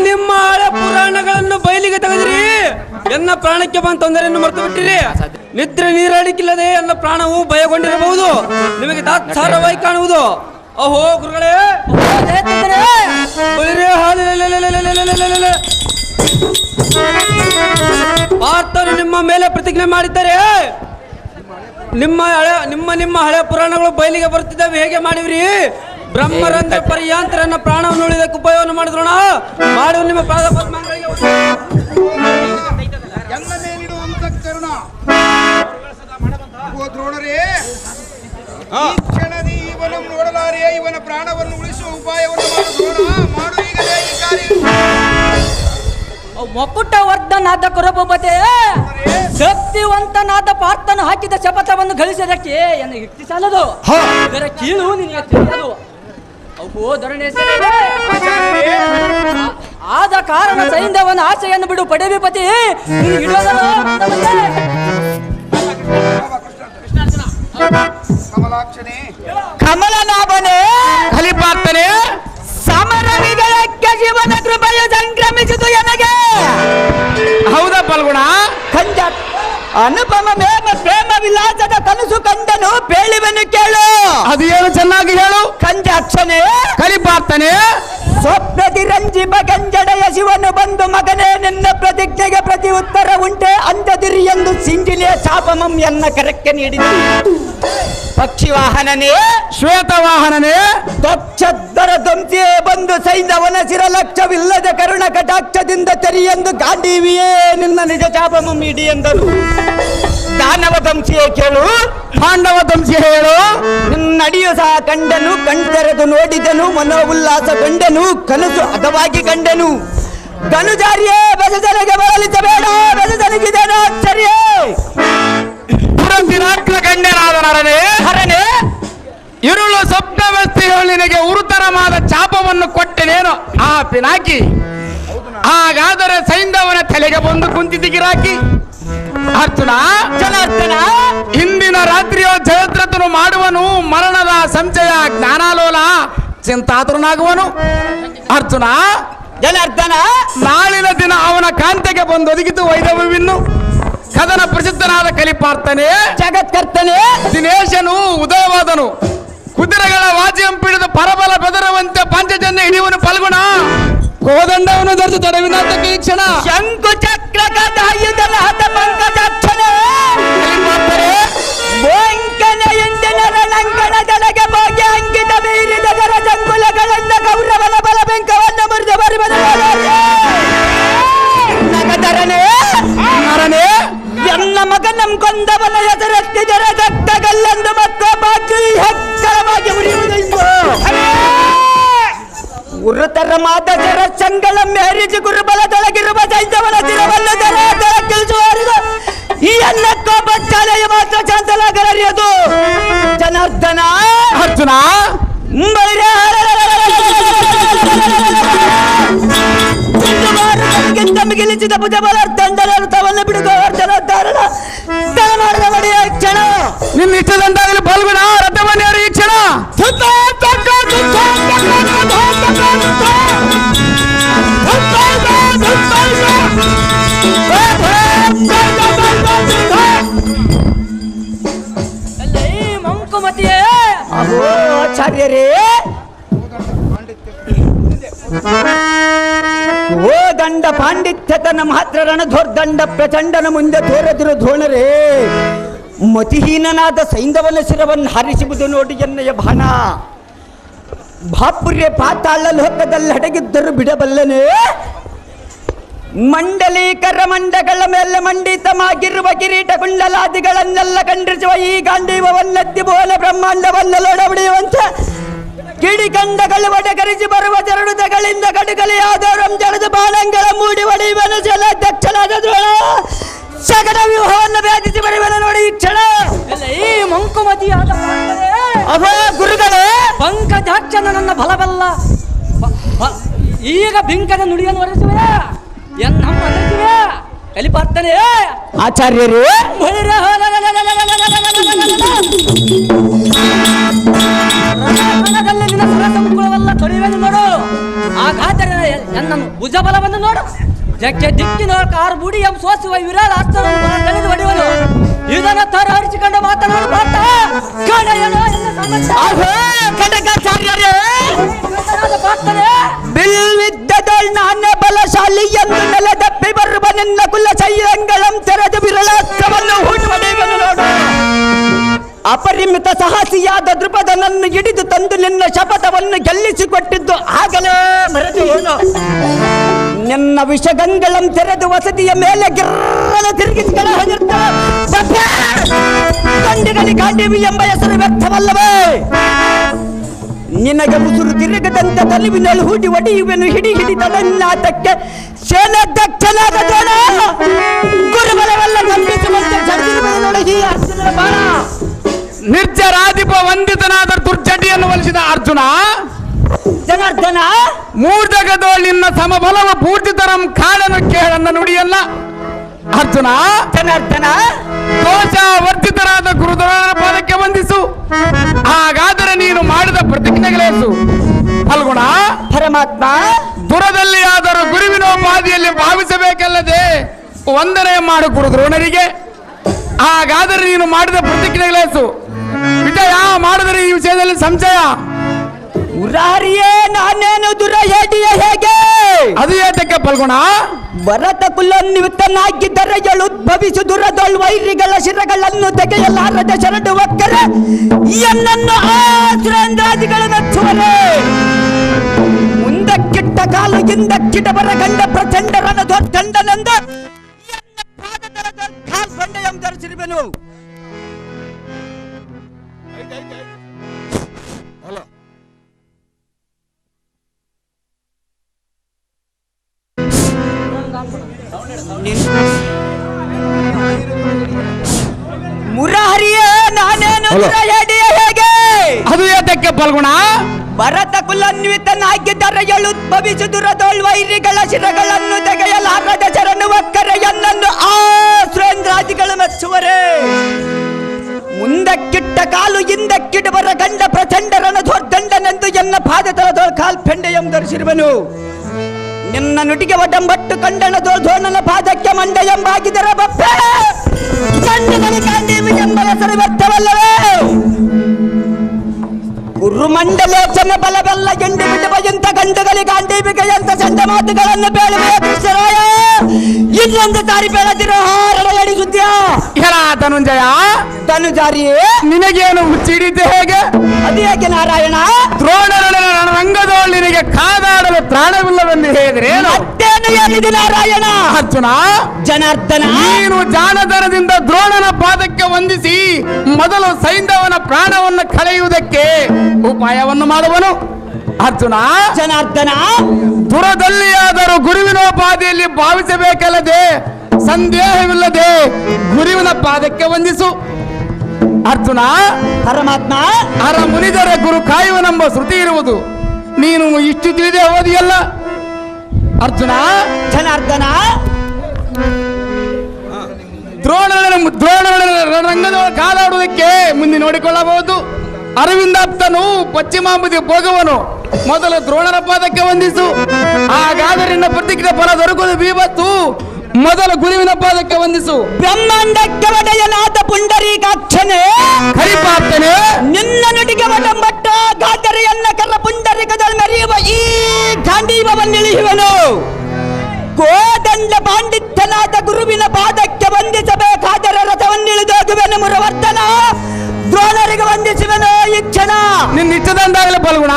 ನಿಮ್ಮ ಹಳೆ ಪುರಾಣಗಳನ್ನು ಬಯಲಿಗೆ ತೆಗೆದ್ರಿ. ಎನ್ನ ಪ್ರಾಣಕ್ಕೆ ಬಂದ ತೊಂದರೆಯನ್ನು ಮರೆತು ಬಿಟ್ಟಿರಿ. ನಿದ್ರೆ ನೀರಾಡಿಕಿಲ್ಲದೆ ಎನ್ನ ಪ್ರಾಣವು ಭಯಗೊಂಡಿರಬಹುದು. ನಿಮಗೆ ತಾತ್ಸಾರವಾಗಿ ಕಾಣುವುದು. ಅಹೋ ಗುರುಗಳೇ, ಪಾರ್ಥರು ನಿಮ್ಮ ಮೇಲೆ ಪ್ರತಿಜ್ಞೆ ಮಾಡಿದ್ದಾರೆ. ನಿಮ್ಮ ಹಳೆ ಪುರಾಣಗಳು ಬಯಲಿಗೆ ಬರುತ್ತಿದ್ದಾವೆ. ಹೇಗೆ ಮಾಡಿವ್ರಿ? ಬ್ರಹ್ಮರಂಧ್ರ ಪರ್ಯಾಂತರನ್ನ ಪ್ರಾಣವನ್ನು ಉಳಿದಕ್ಕೆ ಉಪಯೋಗ ಮಾಡಿದ್ರೋಣ. ಮಾಡುವ ನಿಮ್ಮ ಪಾದ ಪದ್ಮಗಳಿಗೆ ಎಲ್ಲ ಮೇಲಿಡುವಂತ ಕರುಣ. ದ್ರೋಣರೇ, ಈ ಕ್ಷಣದಿ ಇವನನ್ನು ನೋಡಲಾರೆಯೇ? ಇವನ ಪ್ರಾಣವನ್ನು ಉಳಿಸುವ ಉಪಾಯವನ್ನು ಮಾಡು ಈಗಲೇ ಈ ಕಾರ್ಯ. ಮೊಕ್ಕುಟ ವರ್ಧನಾದ ಕುರುಪಪತಿ, ಶಕ್ತಿವಂತನಾದ ಪಾರ್ಥನು ಹಾಕಿದ ಶಪಥವನ್ನು ಗಳಿಸೋದಕ್ಕೆ ಎಂದು ಯುಕ್ತಿ ಸಾಲದು. ಇದರ ಕೀಳು ನಿನಗೆ ತಿಳಿಯದು. ಅವು ಧರಣೇಶ್ವರೇ, ಆದ ಕಾರಣ ಸೈನ್ಯವನ ಆಸೆಯನ್ನು ಬಿಡು ಪಡೆವಿಪತಿ. ಕಮಲನಾಭನೇ, ಕಲಿಪಾರ್ಥನೇ, ಸಮರ ವಿಜಯಕ್ಕೆ ಜೀವನ ಕೃಪೆಯು ಸಂಕ್ರಮಿಸಿತು ಎನಗೆ. ಹೌದಾ ಪಲ್ಗುಣ? ಅನುಪಮ ಪ್ರೇಮ ವಿಲಾಸದ ಕನಸು ಕಂಡನು ಪೇಳಿವನು ಕೇಳು. ಅದು ಏನು ಚೆನ್ನಾಗಿ ಹೇಳು. ಕಂಜಾಕ್ಷನೇ ಕಲಿಪಾರ್ಥನೆ ಸ್ವಪ್ನದಿ ರಂಜಿಪ ಗಂಜಡೆಯ ಶಿವನು ಬಂದು ಮಗನೇ ನಿನ್ನ ಪ್ರತಿಜ್ಞೆಗೆ ಪ್ರತಿ ಉತ್ತರ ಉಂಟೆ ಅಂದದಿರಿ ಎಂದು ಸಿಂಜಿಲಿಯ ಶಾಪಮಂ ಎನ್ನ ಕರಕ್ಕೆ ನೀಡಿದ. ಪಕ್ಷಿ ವಾಹನನೇ ಶ್ವೇತ ವಾಹನನೇ ದಕ್ಷದ್ದರ ದಂಸಿಯೇ ಬಂದು ಸೈಂಧವನ ಶಿರಲಕ್ಷವಿಲ್ಲದ ಕರುಣ ಕಟಾಕ್ಷದಿಂದ ತೆರಿಯೆಂದು ಗಾಂಧೀವಿಯೇ ನಿನ್ನ ನಿಜ ಶಾಪಮಂ ಇಡಿ ಎಂದರು. ದಾನವ ದಂಸಿಯೇ ಕೇಳು, ಪಾಂಡವ ದಂಸಿ ಹೇಳು. ನಡಿಯು ಸಹ ಕಂಡನು, ಕಣ್ತೆರೆದು ನೋಡಿದನು, ಮನೋಲ್ಲಾಸಗೊಂಡನು, ಕನಸು ಹದವಾಗಿ ಕಂಡನು. ಧನುಜಾರಿಯೇ ಬೆಸಜನಿಗೆ ಬರಲಿಸಬೇಡ, ಬೆಸಜನಿಗಿದೆನು ಆಶ್ಚರ್ಯೇ. ಪುರಂದಿನಾತ್ಮ ಗಣ್ಯನಾದ ನರನೇ ಹರನೇ ಇರುಳು ಸ್ವಪ್ನವಸ್ತಿಗಳು ನಿನಗೆ ಉರುತರವಾದ ಚಾಪವನ್ನು ಕೊಟ್ಟನೇನು ಆ ಪಿನಾಕಿ. ಹಾಗಾದರೆ ಸೈಂಧವನ ತಲೆಗೆ ಬಂದು ಕುಂತಿದ್ದ ಗಿರಾಕಿ. ಅರ್ಜುನ ಜನಾರ್ದನ ಇಂದಿನ ರಾತ್ರಿಯೋ ಜಯದ್ರಥನು ಮಾಡುವನು ಮರಣದ ಸಂಚಯ ಜ್ಞಾನಾಲೋಲ ಚಿಂತಾತುರನಾಗುವನು. ಅರ್ಜುನ ಜನಾರ್ದನ ನಾಳಿನ ದಿನ ಅವನ ಕಾಂತೆಗೆ ಬಂದು ಒದಗಿತು ವೈದವ್ಯವಿನ್ನು. ಕದನ ಪ್ರಸಿದ್ಧನಾದ ಕಲಿಪಾರ್ಥನೆ ಜಗತ್ಕರ್ತನೆ ದಿನೇಶನು ಉದಯವಾದನು. ಕುದುರೆಗಳ ವಾದ್ಯಂ ಪಿಡಿದು ಪರಬಲ ಬೆದರುವಂತೆ ಪಂಚಜನ್ಯ ಹಿಡಿಯುವನು ಫಲ್ಗುಣ. ಕೋದಂಡವನ್ನು ಧರಿಸಿ ತಡವಿನಾಥಕ್ಕೆ ಈ ಕ್ಷಣ ಶಂಕು ಚಕ್ರ ಗದಾಯುಧನಾದ ಪಂಕಜಾಕ್ಷನೇ ಬೋಂಕನ ಎಂದಿನ ರಣಂಗಣದೊಳಗೆ ಭೋಗ್ಯ ಅಂಕಿತ ಮೀರಿದ ಜಂಗುಲಗಳಿಂದ ಕೌರವನ ಬಲ ಬೆಂಕವನ್ನು ಮುರಿದು ನಗದರನೇ ನರನೇ ಎನ್ನ ಮಗನಂ ಕೊಂದವನ ಹೆಸರೆತ್ತಿದರ ದತ್ತಗಲ್ಲೆಂದು ಮತ್ತು ಬಾಕಿ ಹೆಕ್ಕರವಾಗಿ ಉರಿಯುವುದೆಂದು ಉರುತರ ಮಾದಜರ ಸಂಗಳ ಮೇರಿಸಿ ಗುರುಬಲದೊಳಗಿರುವ ಸೈಂಧವನ ತಿರವಲ್ಲ ತಿಳಿಸುವರಿದ ಈ ಎಲ್ಲ ಕೋಪ ಚಾಲೆಯ ಮಾತ್ರ ಶಾಂತಲಾಗಲರಿಯದು. ಜನಾರ್ದನ ಅರ್ಜುನ ಮಿಗಿಲಿಸಿದ ಭುಜಬಲ ದಂಡರಥವನ್ನು ಬಿಡುಗ ಜನಾರ್ದನ ಮಾಡಿದ ಮಡಿಯ ಕ್ಷಣ ನಿನ್ನ ಇಷ್ಟದಂತಾಗಲಿ ಫಲ್ಗುಣ ರಥವನ್ನೇರಿ ಈ ಕ್ಷಣ. ಮಂಕುಮತಿಯೇ ಅಹೋ ಆಚಾರ್ಯರೇ ಓ ದಂಡ ಪಾಂಡಿತ್ಯತನ ಮಾತ್ರ ರಣಧೋರ್ದಂಡ ಪ್ರಚಂಡನ ಮುಂದೆ ತೋರದಿರು ಧೋಣರೇ. ಮತಿಹೀನನಾದ ಸೈಂಧವನ ಶಿರವನ್ನು ಹಾರಿಸುವುದು ನೋಡಿ ಎನ್ನಯ ಬಾಣ. ಬಾಪುರ್ಯ ಪಾತಾಳ ಲೋಕದಲ್ಲಿ ಅಡಗಿದ್ದರು ಬಿಡಬಲ್ಲನೆ. ಮಂಡಲೀಕರ ಮಂಡಗಳ ಮೇಲೆ ಮಂಡಿತವಾಗಿರುವ ಕಿರೀಟ ಕುಂಡಲಾದಿಗಳನ್ನೆಲ್ಲ ಖಂಡಿಸುವ ಈ ಗಾಂಧೀವವನ್ನದ್ದಿ ಬೋಲ ಬ್ರಹ್ಮಾಂಡವನ್ನೆಲ್ಲೊಡಬಿಡಿಯುವಂತೆ ಕಿಡಿಕಂಡಗಳು ಒಡೆಗರಿಸಿ ಬರುವ ಜರಡುದಗಳಿಂದ ಗಡುಗಲಿಯಾದವರಂ ಜಡದು ಬಾಣಂಗಳ ಮೂಡಿ ಒಡೆಯುವನು ಜಲ ದಕ್ಷನಾದ ದ್ರೋಣ ಸಗಡ ವ್ಯೂಹವನ್ನು ಭೇದಿಸಿ ಬರೆಯುವನು ನೋಡಿ ಈ ಕ್ಷಣ. ಈ ಮಂಕುಮತಿಯಾದ ಅಹೋ ಗುರುಗಳೇ ಪಂಕಜಾಕ್ಷನ ನನ್ನ ಬಲಬಲ್ಲ ಈಗ ಬಿಂಕದ ನುಡಿಯನ್ನು ಹೊರಸುವೆ ಎನ್ನಮ್ಮ ಹೊರಸುವೆ ಕಲಿಪಾರ್ಥನೆ ಆಚಾರ್ಯರು ರಣದಲ್ಲಿ ನಿನ್ನ ಸುರಸಂಕುಳವಲ್ಲ ತೊಳೆಯುವೆನು ನೋಡು. ಹಾಗಾದರೆ ನನ್ನನ್ನು ಭುಜಬಲವನ್ನು ನೋಡು. ಜಕ್ಕೆ ದಿಕ್ಕಿನೋರ್ ಕಾರು ಬುಡಿ ಎಂ ಸೋಸುವ ವಿರಾಳ ಅಸ್ತ್ರವನ್ನು ತೆಗೆದು ಹೊಡೆಯುವನು. ಇದನ್ನ ತರ ಹರಿಸಿಕೊಂಡು ಮಾತನಾಡು ಪಾರ್ಥ ಕಡೆಯನು ಎನ್ನ ಖಡ್ಗಾಚಾರ್ಯರೇ ಪಾರ್ಥನೆ ಬಿಲ್ವಿದ್ದದಳ್ ನಾಣ್ಯ ಬಲಶಾಲಿ ಎಂದು ನೆಲದಪ್ಪಿ ಬರುವ ನಿನ್ನ ಕುಲ ಶೈರಂಗಳಂ ತೆರೆದು ವಿರಳಾಸ್ತ್ರವನ್ನು ಹೂಡಿ ಹೊಡೆಯುವನು ನೋಡು. ಅಪರಿಮಿತ ಸಾಹಸಿಯಾದ ದೃಪದನನ್ನು ಹಿಡಿದು ತಂದು ನಿನ್ನ ಶಪಥವನ್ನು ಗೆಲ್ಲಿಸಿಕೊಟ್ಟಿದ್ದು ಆಗಲೇ ಮರೆತು ಏನು. ನಿನ್ನ ವಿಷಗಂಗಳಂ ತೆರೆದು ವಸತಿಯ ಮೇಲೆ ಗಿರ್ರನ ತಿರುಗಿಸಿಗಳ ಗಂಡಿಗಲಿ ಗಾಂಡಿವಿ ಎಂಬ ಹೆಸರು ವ್ಯಕ್ತವಲ್ಲವೇ. ನಿನಗೆ ಮುಸುರು ತಿರುಗದಂತ ತಲುವಿನಲ್ಲಿ ಹೂಡಿ ಒಡೆಯುವೆನು ಹಿಡಿ ಹಿಡಿದನಾಟಕ್ಕೆ ಸೇನಾಧ್ಯಕ್ಷನಾದ ಜೋಣ ಗುರುಬಲವೆಲ್ಲ ನಂಬಿಸುವಂತೆ ನೋಡಿ ಅರ್ಜುನನ ಬಾಣ. ನಿರ್ಜರಾಧಿಪ ವಂದಿತನಾದ ದುರ್ಜಟಿಯನ್ನು ಒಲಿಸಿದ ಅರ್ಜುನ ಜನಾರ್ದನ ಮೂರ್ಧಗದೋಳ್ ನಿನ್ನ ಸಮಬಲವ ಪೂರ್ತಿತರಂ ಕಾಡನು ಕೇಳನ್ನ ನುಡಿಯಲ್ಲ. ಅರ್ಜುನ ಜನಾರ್ದನ ದೋಷ ವರ್ಧಿತರಾದ ಗುರುದ್ರೋಣರ ಪಾದಕ್ಕೆ ವಂದಿಸು. ಹಾಗಾದರೆ ನೀನು ಮಾಡಿದ ಪ್ರತಿಜ್ಞೆಗಳೇಸು. ಫಲ್ಗುಣ ಪರಮಾತ್ಮ ದುರದಲ್ಲಿ ಆದರೂ ಗುರುವಿನೋಪಾದಿಯಲ್ಲಿ ಭಾವಿಸಬೇಕಲ್ಲದೆ ವಂದನೆ ಮಾಡು ಗುರುದ್ರೋಣರಿಗೆ. ಹಾಗಾದರೆ ನೀನು ಮಾಡಿದ ಪ್ರತಿಕ್ರಿಯೆಗಳೇಸು ವಿಜಯ ಮಾಡಿದರೆ ಈ ವಿಷಯದಲ್ಲಿ ಸಂಶಯ. ಮುರಾರಿಯೇ ನಾನೇನು ದುರಹೇಡಿಯ ಹೇಗೆ ಅದು ಏತಕ್ಕೆ ಫಲ್ಗುಣ? ಭರತ ಕುಲನ್ವಿತನಾಗಿದ್ದರೆ ಉದ್ಭವಿಸು ದುರದೊಳ್ ವೈರಿಗಳ ಶಿರಗಳನ್ನು ತೆಗೆಯಲಾರದ ಶರಡು ಒಕ್ಕರೆ ಎನ್ನನ್ನು ಆಶ್ರಂದಾದಿಗಳು ಮೆಚ್ಚುವರೆ. ಮುಂದಕ್ಕಿಟ್ಟ ಕಾಲು ಹಿಂದಕ್ಕಿಟ ಬರಗಂಡ ಪ್ರಚಂಡರನ ದೊಡ್ಡಂಡನೆಂದ ಕಾಲ್ಬಂಡೆಯಂ ಧರಿಸಿರುವೆನು. ಮುರಾರಿಯೇ ನಾನೇನು ದುರಹೇಡಿಯ ಹೇಗೆ ಅದು ಏತಕ್ಕೆ ಫಲ್ಗುಣ? ಭರತ ಕುಲನ್ವಿತನಾಗಿದ್ದರೆ ಉದ್ಭವಿಸು ದುರದೊಳ್ ವೈರಿಗಳ ಶಿರಗಳನ್ನು ತೆಗೆಯಲಾರದ ಶರಣು ಒಕ್ಕರೆ ಎನ್ನನ್ನು ಆಶ್ರೇಂದ್ರಾದಿಗಳು ಮೆಚ್ಚುವರೆ. ಮುಂದಕ್ಕಿಟ್ಟ ಕಾಲು ಹಿಂದಕ್ಕಿಡುವರ ಗಂಡ ಪ್ರಚಂಡರನ ದೊಡ್ಡಂಡನೆಂದು ಎನ್ನ ಪಾದತಲದೊಳ್ ಕಾಲ್ಪೆಂಡೆಯಂ ಧರಿಸಿರುವನು. ನಿನ್ನ ನುಟಿಗೆ ಒಡಂಬಟ್ಟು ಕಂಡನ ದೋಧೋಣನ ಪಾದಕ್ಕೆ ಮಂಡ ಎಂಬಾಗಿದರ ಬಪ್ಪೆ ಗಂಡನಲ್ಲಿ ಕಾಂಡೀವಿ ಎಂಬ ಹೆಸರು ವ್ಯರ್ಥವಲ್ಲವೇ. ಗುರುಮಂಡಲೋಚನ ಬಲವೆಲ್ಲ ಗೆಂಡು ಬಿಡುವ ಇಂಥ ಗಂಡುಗಳಿಗೆ ಗಾಂಡೀವಿಗೆ ಎಂತ ಚಂದ ಮಾತುಗಳನ್ನು ಬೇಳುವ ಕೃಷ್ಣರಾಯ ಇನ್ನೊಂದು ಸಾರಿ ಬೇಳದಿರೋ ಹಾರಡಿ ಸುದ್ದಿಯ ಹೇಳ ಧನುಂಜಯ. ಧನುಜಾರಿಯೇ ನಿನಗೇನು ಹುಚ್ಚಿಡಿದ್ದೆ ಹೇಗೆ? ಅದು ಹೇಗೆ ನಾರಾಯಣ? ದ್ರೋಣನ ರಂಗದೋಳು ನಿನಗೆ ಕಾದಾಡಲು ಪ್ರಾಣವಿಲ್ಲವೆಂದು ಹೇಳಿದ್ರೆ ಮತ್ತೇನು ಹೇಳಿದೆ ನಾರಾಯಣ? ಅರ್ಜುನ ಜನಾರ್ದನ ನೀನು ಜಾನತನದಿಂದ ದ್ರೋಣನ ಪಾದಕ್ಕೆ ವಂದಿಸಿ ಮೊದಲು ಸೈಂಧವನ ಪ್ರಾಣವನ್ನು ಕಳೆಯುವುದಕ್ಕೆ ಉಪಾಯವನ್ನು ಮಾಡುವನು. ಅರ್ಜುನ ಜನಾರ್ದನ ದುರದಲ್ಲಿಯಾದರೂ ಗುರುವಿನೋಪಾದಿಯಲ್ಲಿ ಭಾವಿಸಬೇಕಲ್ಲದೆ ಸಂದೇಹವಿಲ್ಲದೆ ಗುರುವಿನ ಪಾದಕ್ಕೆ ವಂದಿಸು. ಅರ್ಜುನ ಪರಮಾತ್ಮ ಅರ ಮುನಿದರೆ ಗುರು ಕಾಯುವನೆಂಬ ಶ್ರುತಿ ಇರುವುದು. ನೀನು ಇಷ್ಟು ತಿಳಿದೇ ಓದಿಯಲ್ಲ ಅರ್ಜುನ. ಜನಾರ್ದನ ದ್ರೋಣ ರಂಗದ ಕಾದಾಡುವುದಕ್ಕೆ ಮುಂದೆ ನೋಡಿಕೊಳ್ಳಬಹುದು. ಅರವಿಂದಾಪ್ತನು ಪಶ್ಚಿಮಾಂಬುದಿ ಭೋಗವನು ಮೊದಲು ದ್ರೋಣನ ಪಾದಕ್ಕೆ ವಂದಿಸು. ಹಾಗಾದರೆ ನಿನ್ನ ಪ್ರತಿಕ್ರಿಯೆ ಫಲ ದೊರಕುವುದು ಬೀಬತ್ತು. ಮೊದಲು ಗುರುವಿನ ಪಾದಕ್ಕೆ ವಂದಿಸು. ಬ್ರಹ್ಮಾಂಡಕ್ಕೆ ಒಡೆಯನಾದ ಪುಂಡರೀಕಾಕ್ಷನೇ ಹರಿಪಾರ್ಥನೆ ನಿನ್ನ ನುಡಿಗೆ ಒಡಂಬಟ್ಟ ಗಾದರೆಯನ್ನ ಕರ ಪುಂಡರಿಕದಲ್ಲಿ ಮೆರೆಯುವ ಈ ಗಾಂಡೀವನ್ನಿಳಿಯುವನು. ಕೋದಂಡ ಪಾಂಡಿತ್ಯನಾದ ಗುರುವಿನ ಪಾದಕ್ಕೆ ವಂದಿಸಬೇಕಾದರೆ ರಥವನ್ನಿಳಿದೋಗುವೆನು ಮುರವರ್ತನ. ದ್ರೋಣರಿಗೆ ವಂದಿಸುವೆನು ಈ ಕ್ಷಣ. ನಿನ್ನ ಇಷ್ಟದಂದಾಗಲೇ ಫಲ್ಗುಣ.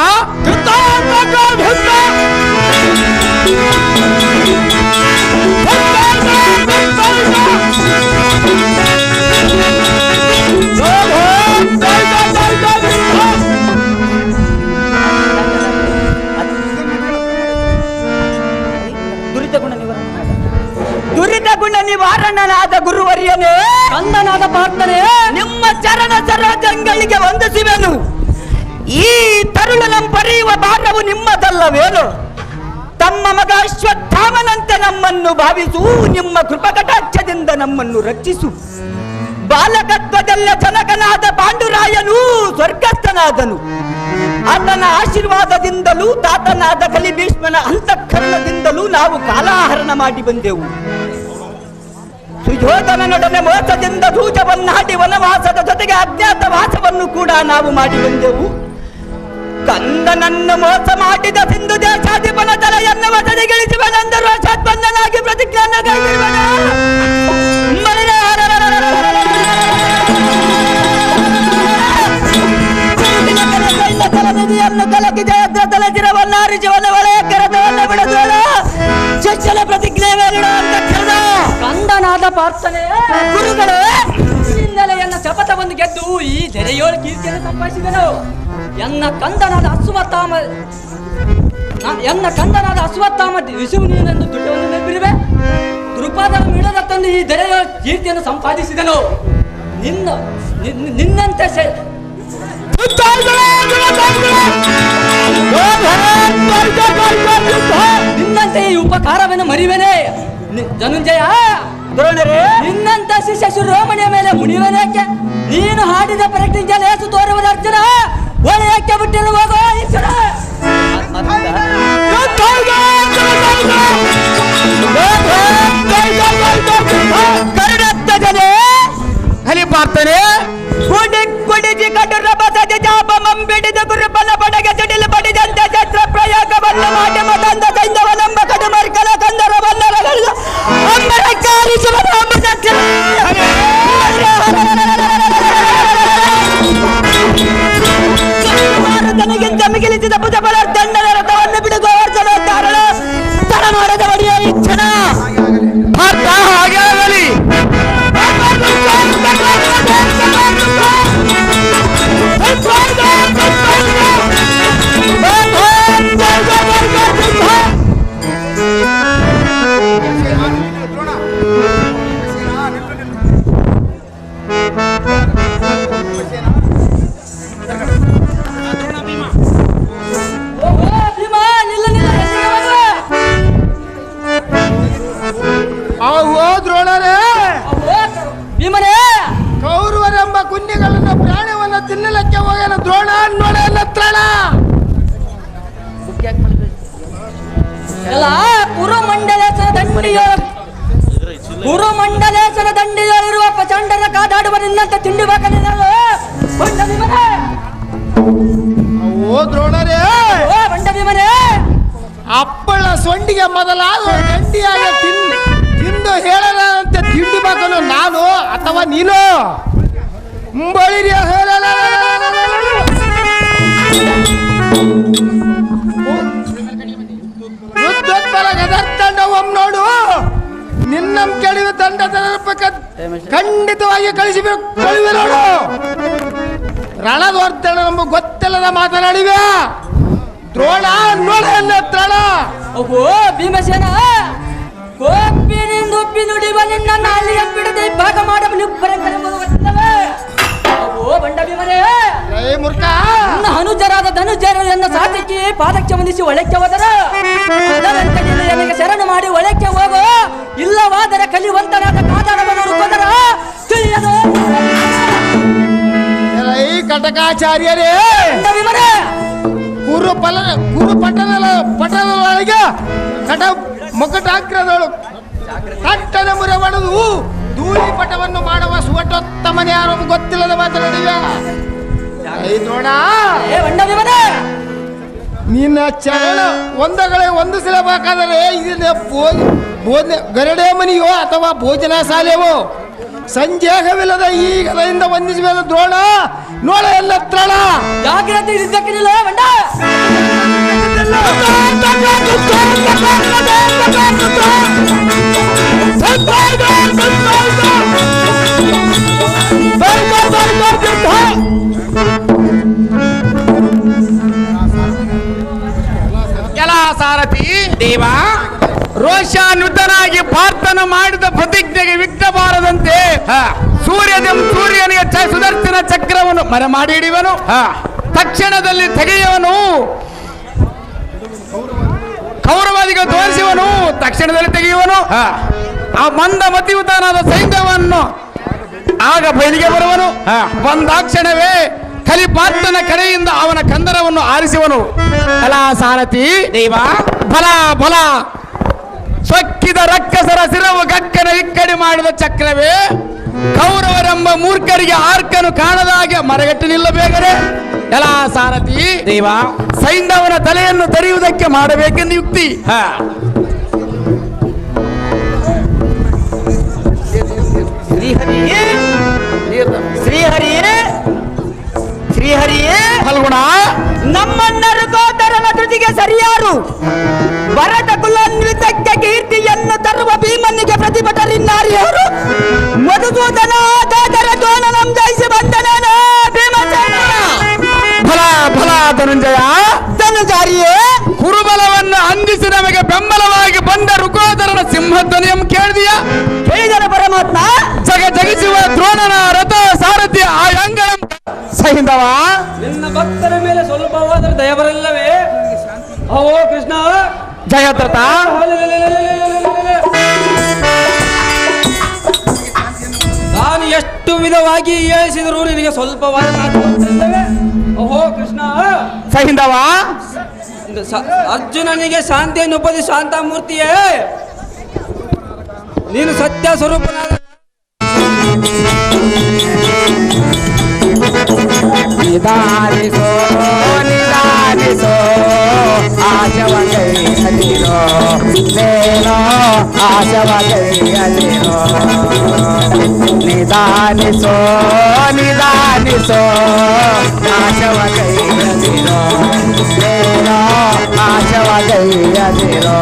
ದುರಿತ ಗುಣ ನಿವಾರಣನಾದ ಗುರುವರ್ಯನೇ ಕಂದನಾದ ಪಾರ್ಥನೆ ನಿಮ್ಮ ಚರಣ ಸರೋಜಂಗಳಿಗೆ ವಂದಿಸುವೆನು. ಈ ತರುಣನಂ ಪಡೆಯುವ ಭಾರವು ನಿಮ್ಮದಲ್ಲವೇನು? ತಮ್ಮ ಮಗ ಅಶ್ವತ್ಥಾಮನಂತೆ ನಮ್ಮನ್ನು ಭಾವಿಸು. ನಿಮ್ಮ ಕೃಪಕಟಾಕ್ಷದಿಂದ ನಮ್ಮನ್ನು ರಕ್ಷಿಸು. ಬಾಲಕತ್ವದಲ್ಲ ಜನಕನಾದ ಪಾಂಡುರಾಯನು ಸ್ವರ್ಗಸ್ಥನಾದನು. ಆತನ ಆಶೀರ್ವಾದದಿಂದಲೂ ತಾತನಾದ ಕಲಿಭೀಷ್ಮನ ಅಂತಃಕರಣದಿಂದಲೂ ನಾವು ಕಾಲಾಹರಣ ಮಾಡಿ ಬಂದೆವು. ಸುಯೋಧನನೊಡನೆ ಮೋಸದಿಂದ ದೂಜವನ್ನಾಡಿ ವನವಾಸದ ಜೊತೆಗೆ ಅಜ್ಞಾತ ವಾಸವನ್ನು ಕೂಡ ನಾವು ಮಾಡಿ ಬಂದೆವು. ಕಂದನನ್ನು ಮೋಸ ಮಾಡಿದ ಸಿಂಧು ದೇಶಾಧಿಪನ ತಲೆಯನ್ನು ವಸದಿಗಿಳಿಸುವನೆಂದ ರೋಷೋತ್ಪನ್ನನಾಗಿ ಪ್ರತಿಜ್ಞೆಯನ್ನು ಕೈಗೊಳ್ಳುವನು. ನಿಧಿಯನ್ನು ಕಲಕಿ ಜಯದ್ರ ತಲೆಚಿರವನ್ನಾರಿಸುವನ ಒಳೆಯ ಕರದವನ್ನ ಬಿಡದೋಳ ಚೊಚ್ಚಲ ಪ್ರತಿಜ್ಞೆ ಮೇಲಿಡುವಂತ ಕರೆದ ಕಂದನಾದ ಪಾರ್ಥನೆ ಗುರುಗಳು ಹಿನ್ನೆಲೆಯನ್ನ ಶಪಥವನ್ನು ಗೆದ್ದು ಈ ತೆರೆಯೋಳ ಕೀರ್ತಿಯನ್ನು ಸಂಪಾದಿಸಿದನು. ಎನ್ನ ಕಂದನಾದ ಅಶ್ವತ್ಥಾಮ ವಿಷು ನೀನೆಂದು ದುಡ್ಡವನ್ನು ನೆನಪಿರುವೆ. ದೃಪದ ಮಿಡದ ತಂದು ಈ ತೆರೆಯೋಳ ಕೀರ್ತಿಯನ್ನು ಸಂಪಾದಿಸಿದನು. ನಿನ್ನಂತೆ ನಿನ್ನಂತೆ ಈ ಉಪಕಾರವನ್ನು ಮರಿವೆನೆ ಧನುಂಜಯ. ದ್ರೋಣರೇ ನಿನ್ನಂತ ಶಿಷ್ಯ ಶಿರೋಮಣಿಯ ಮೇಲೆ ಮುನಿವನೇಕೆ? ನೀನು ಹಾಡಿದ ಪ್ರತಿಜ್ಞೆ ಲೇಸು ತೋರುವುದು ಅರ್ಜುನ. ಒಳೆಯಕ್ಕೆ ಬಿಟ್ಟಿರು ಹೋಗೋ ಈಶ್ವರ. ಕರುಣತ್ತಜನೆ ಮಾಡದ ಒಡೆಯ ಈ ಕ್ಷಣ ಪಾರ್ಥ ಹಾಗೆ ಆಗಲಿ. ಭೀಮ ನಿಲ್ಲ ನಿಲ್ಲ ಅವು ದ್ರೋಣರೇ, ಭೀಮನೇ ಕೌರವರೆಂಬ ಕುನ್ನಿಗಳನ್ನು ಪ್ರಾಣವನ್ನು ತಿನ್ನಲಿಕ್ಕೆ ಹೋಗೇನ ದ್ರೋಣ ನೋಡೆಲ್ಲ ತ್ರಣ. ಎಲ್ಲ ಕುರುಮಂಡಲೇಶ್ವರ ದಂಡಿಯಲ್ಲಿರುವ ಪ್ರಚಂಡನ ಕಾದಾಡುವ ನಿನ್ನಂತೆ ತಿಂಡಿ ಬಾಕನಿನ್ನಲು ಬಂಡ ಭೀಮನೇ. ಓ ದ್ರೋಣರೇ, ಓ ಬಂಡ ಭೀಮನೇ, ಅಪ್ಪಳ ಸೊಂಡಿಗೆ ಮೊದಲಾದ ಗಂಡಿಯಾಗಿ ತಿಂದು ಹೇಳಲಾರಂತೆ ತಿಂಡಿ ಬಾಕನು ನಾನು ಅಥವಾ ನೀನು ಬಳಿರಿಯ ನೋಡು ನಿನ್ನಂ ಕೆಳಗೆ ದಂಡ ಖಂಡಿತವಾಗಿ ಕಳಿಸಬೇಕು ನೋಡು. ರಣದೋರ್ತಣ ನಮಗೆ ಗೊತ್ತಿಲ್ಲದ ಮಾತನಾಡಿವೆ ದ್ರೋಣ ನೋಡ ತ್ರಣ. ಓಹೋ ಭೀಮಸೇನ, ಕೋಪಿನಿಂದ ಉಪ್ಪಿ ನುಡಿವ ನಿನ್ನ ನಾಲಿಗೆ ಬಿಡದೆ ಭಾಗ ಮಾಡಲು ನಿಬ್ಬರ ಗೊತ್ತಲ್ಲವೇ? ಓಹೋ ಬಂಡ ಭೀಮನೇ, ಮೂರ್ಖ, ನನ್ನ ಅನುಜರಾದ ಧನುಜರು ಎನ್ನ ಸಾತಿಗೆ ಪಾದಕ್ಕೆ ಬಂಧಿಸಿ ಒಳಕ್ಕೆ ಹೋದರ ಅದರಂತೆ ನೀನು ನನಗೆ ಶರಣು ಮಾಡಿ ಒಳಕ್ಕೆ ಹೋಗು, ಇಲ್ಲವಾದರೆ ಕಲಿವಂತನಾದ ಕಾದಾಡವನ್ನು ರುಕೋದರ ತಿಳಿಯದು. ಈ ಕಟಕಾಚಾರ್ಯರೇ, ಬಂಡ ಭೀಮನೇ, ಕುರು ಪಟ್ಟಣದೊಳಗೆ ಕಟ ಮುಕಟಾಗ್ರದಳು ಕಟ್ಟನ ಮುರೆ ಹೊಡೆದು ಧೂಳಿ ಪಟವನ್ನು ಮಾಡುವ ಸುವಟೋತ್ತಮನೆ ಯಾರು ಗೊತ್ತಿಲ್ಲದ ಮಾತನಾಡಿವೆ. ನೋಡ ಏ ಬಂಡ ಭೀಮನೇ, ನಿನ್ನ ಚರಣ ಒಂದು ಸಿಲಬೇಕಾದರೆ ಇದನ್ನ ಬೋಧನೆ ಗರಡೆ ಮನೆಯೋ ಅಥವಾ ಭೋಜನ ಶಾಲೆಯೋ ಸಂದೇಹವಿಲ್ಲದ ಈ ಗದೆಯಿಂದ ವಂದಿಸಬೇಕು ದ್ರೋಣ ನೋಡ ಎಲ್ಲ ತ್ರಣ. ಜಾಗ್ರತೆ ಇದ್ದಕ್ಕಿಲ್ಲ ಬಂಡ. ಕೆಲ ಸಾರಥಿ ದೇವ ರೋಷಾನ್ವಿತನಾಗಿ ಪಾರ್ಥನ ಮಾಡಿದ ಪ್ರತಿಜ್ಞೆಗೆ ವಿಘ್ನ ಬಾರದಂತೆ ಸೂರ್ಯನಿಗೆ ಸುದರ್ಶನ ಚಕ್ರವನ್ನು ಮರೆಮಾಡಿ ಹಿಡಿಯುವನು. ತಕ್ಷಣದಲ್ಲಿ ತೆಗೆಯುವನು, ಕೌರವಾದಿಗೆ ತೋರಿಸುವನು, ತಕ್ಷಣದಲ್ಲಿ ತೆಗೆಯುವನು. ಆ ಮಂದ ಮತಿಯುತನಾದ ಸೈನ್ಯವನ್ನು ಆಗ ಬಯಲಿಗೆ ಬರುವನು. ಬಂದಾಕ್ಷಣವೇ ಕಲಿಪಾರ್ಥನ ಕಡೆಯಿಂದ ಅವನ ಕಂದರವನ್ನು ಆರಿಸುವನು. ಕಲಾ ಸಾರಥಿ ದೇವ ಬಲ ಬಲ ಸೊಕ್ಕಿದ ರಕ್ಕಸರ ಸಿರವು ಗಕ್ಕನ ಇಕ್ಕಡಿ ಮಾಡಿದ ಚಕ್ರವೇ ಕೌರವರೆಂಬ ಮೂರ್ಖರಿಗೆ ಆರ್ಕನು ಕಾಣದಾಗೆ ಮರಗಟ್ಟಿ ನಿಲ್ಲಬೇಕರೆ. ಎಲ್ಲಾ ಸಾರಥಿ ದೇವ ಸೈಂಧವನ ತಲೆಯನ್ನು ತರಿಯುವುದಕ್ಕೆ ಮಾಡಬೇಕೆಂದು ಯುಕ್ತಿ. ಶ್ರೀಹರಿಯೇ ಫಲ್ಗುಣ ನಮ್ಮಣ್ಣರು ಗೋದರನ ಧೃತಿಗೆ ಸರಿಯಾರು ಭರತ ಕುಲಾನ್ವಿತಕ್ಕೆ ಕೀರ್ತಿಯನ್ನು ತರುವ ಭೀಮನಿಗೆ ಪ್ರತಿಭಟರಿನ್ನಾರಿಯವರು ಮಧುಸೂದನ ಗೋದರ ದ್ರೋಣನಂ ಜಯಿಸಿ ಬಂದನೇನ ಭೀಮಸೇನ. ಫಲ ಫಲ ಧನುಂಜಯ ಧನುಜಾರಿಯೇ ಕುರುಬಲವನ್ನು ಅಂದಿಸಿ ನಮಗೆ ಬೆಂಬಲವಾಗಿ ಬಂದ ರುಕೋದರನ ಸಿಂಹಧ್ವನಿಯನ್ನು ಕೇಳಿದೆಯಾ? ಕೇಳಿದರ ಪರಮಾತ್ಮ. ಜಗಿಸುವ ದ್ರೋಣನ ರಥ ಸಾರಥಿ ಆ ಅಂಗಣ ಸೈಂಧವ ನಿನ್ನ ಭಕ್ತರ ಮೇಲೆ ಸ್ವಲ್ಪವಾದರೂ ದಯ ಬರಲಿಲ್ಲವೇ? ಓ ಕೃಷ್ಣ ಜಯದ್ರಥ ನಾನು ಎಷ್ಟು ವಿಧವಾಗಿ ಹೇಳಿಸಿದರೂ ನಿನಗೆ ಸ್ವಲ್ಪವಾದ ಮಾತು ಗೊತ್ತಿಲ್ಲವೇ? ಓಹೋ ಕೃಷ್ಣ ಸೈಂಧವ ಅರ್ಜುನನಿಗೆ ಶಾಂತಿಯನ್ನು ಉಪದಿ ಶಾಂತಮೂರ್ತಿಯೇ, ನೀನು ಸತ್ಯ ಸ್ವರೂಪನಾದ ನಿಧಾನಿಸೋ ನಿಧಾನಿಸೋ ಆಶವ ಕೈಯಲ್ಲಿರೋ ನೇನೋ ಆಶವ ಕೈಯಲ್ಲಿರೋ ನಿಧಾನಿಸೋ ನಿಧಾನಿಸೋ ಆಶವ ಕೈಯಲ್ಲಿರೋ ನೇನೋ ಆಶವ ಕೈಯಲ್ಲಿರೋ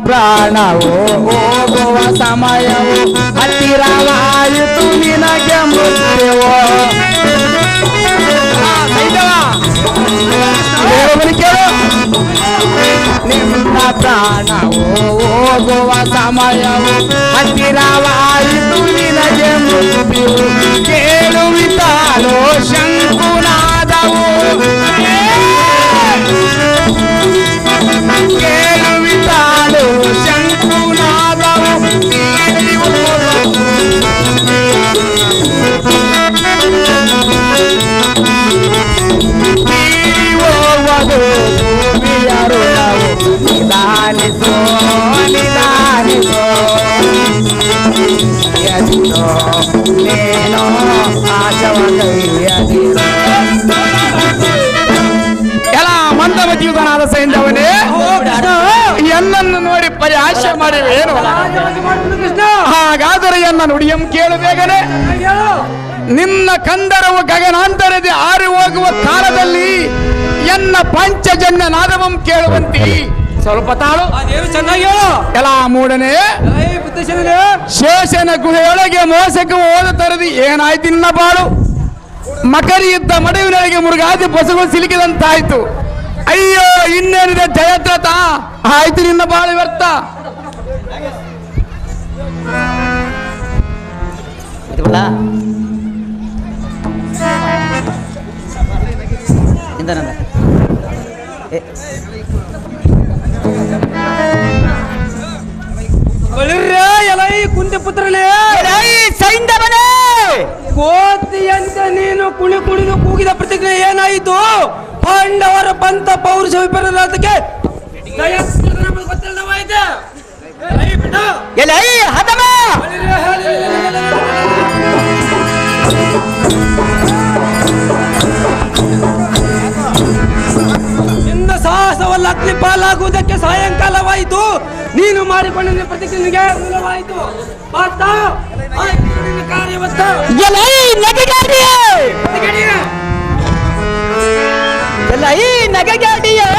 ಪ್ರಾಣವು ಹೋಗುವ ಸಮಯವು ಹತ್ತಿರವಾಯಿತು ನಿನಗೆ ಮೃತ್ಯುವು. ಕೇಳು, ನಿನ್ನ ಪ್ರಾಣವು ಹೋಗುವ ಸಮಯವು ಹತ್ತಿರವಾಯಿತು ನಿನಗೆ ಮೃತ್ಯುವು. ಕೇಳುವಿತಾಲೋ ಶಂಕುನಾದವು, ಕೇಳುವಿತಾಲೋ ಶಂಕುನಾದವು. ಹೋಗುವುದು ಭೂಮಿಯರುಳವು, ನಿಧಾನಿಸೋ ನಿಧಾನಿಸೋ ಯದಿರೋ ನೇನೋ ಆಶವ ಕೈಯದಿರೋ. ಎಲ್ಲ ಮಂದಮತಿಯುತನಾದ ಸೈಂಧವನೇ, ಎನ್ನನ್ನು ನೋಡಿ ಪರಿಹಾಸ್ಯ ಮಾಡಿವೇನು? ಹಾಗಾದರೆ ಎನ್ನ ನುಡಿಯಂ ಕೇಳು ಬೇಗನೆ. ನಿನ್ನ ಕಂದರವು ಗಗನಾಂತರದಿ ಹಾರಿ ಹೋಗುವ ಕಾಲದಲ್ಲಿ ಎನ್ನ ಪಂಚಜನ್ಯ ನಾದವಂ ಕೇಳುವಂತಿ. ಸ್ವಲ್ಪ ತಾಳು, ಚೆನ್ನಾಗಿ ಹೇಳು. ಎಲ್ಲ ಮೂಡನೆ ಶೇಷನ ಗುಹೆಯೊಳಗೆ ಮೋಸಕ್ಕೆ ಹೋದ ತರದಿ ಏನಾಯ್ತು ನಿನ್ನ ಬಾಳು? ಮಕರಿ ಇದ್ದ ಮಡುವಿನೊಳಗೆ ಮುರುಗಾದಿ ಬಸಗಳು ಸಿಲುಕಿದಂತಾಯ್ತು. ಅಯ್ಯೋ ಇನ್ನೇನಿದೆ ಜಯದ್ರಥ, ಆಯ್ತು ನಿನ್ನ ಬಾಳು ವ್ಯರ್ಥ. ಎಲೈ ಕುಂತಿ ಪುತ್ರನೇ, ಸೈಂಧವನೇ, ಕೋತಿಯಂತ ನೀನು ಕುಣಿ ಕುಣಿದು ಕೂಗಿದ ಪ್ರತಿಕ್ರಿಯೆ ಏನಾಯಿತು? ಪಾಂಡವರ ಪಂಥ ಪೌರುಷ ವಿಪರೀತಕ್ಕೆ ಗೊತ್ತಿಲ್ಲವಾಯ್ತು. ಎಲೈ ಹದಮ, ನಿನ್ನ ಸಾಹಸವಲ್ಲ ಅಗ್ನಿ ಪಾಲಾಗುವುದಕ್ಕೆ ಸಾಯಂಕಾಲವಾಯಿತು. ನೀನು ಮಾಡಿಕೊಂಡ ಪ್ರತಿಕ್ರಿಯೆಗೆ ಮೂಲವಾಯಿತು. ಎಲೈ ನಗೆಗಾಡಿಯೇ, ಎಲೈ ನಗೆಗಾಡಿಯೇ,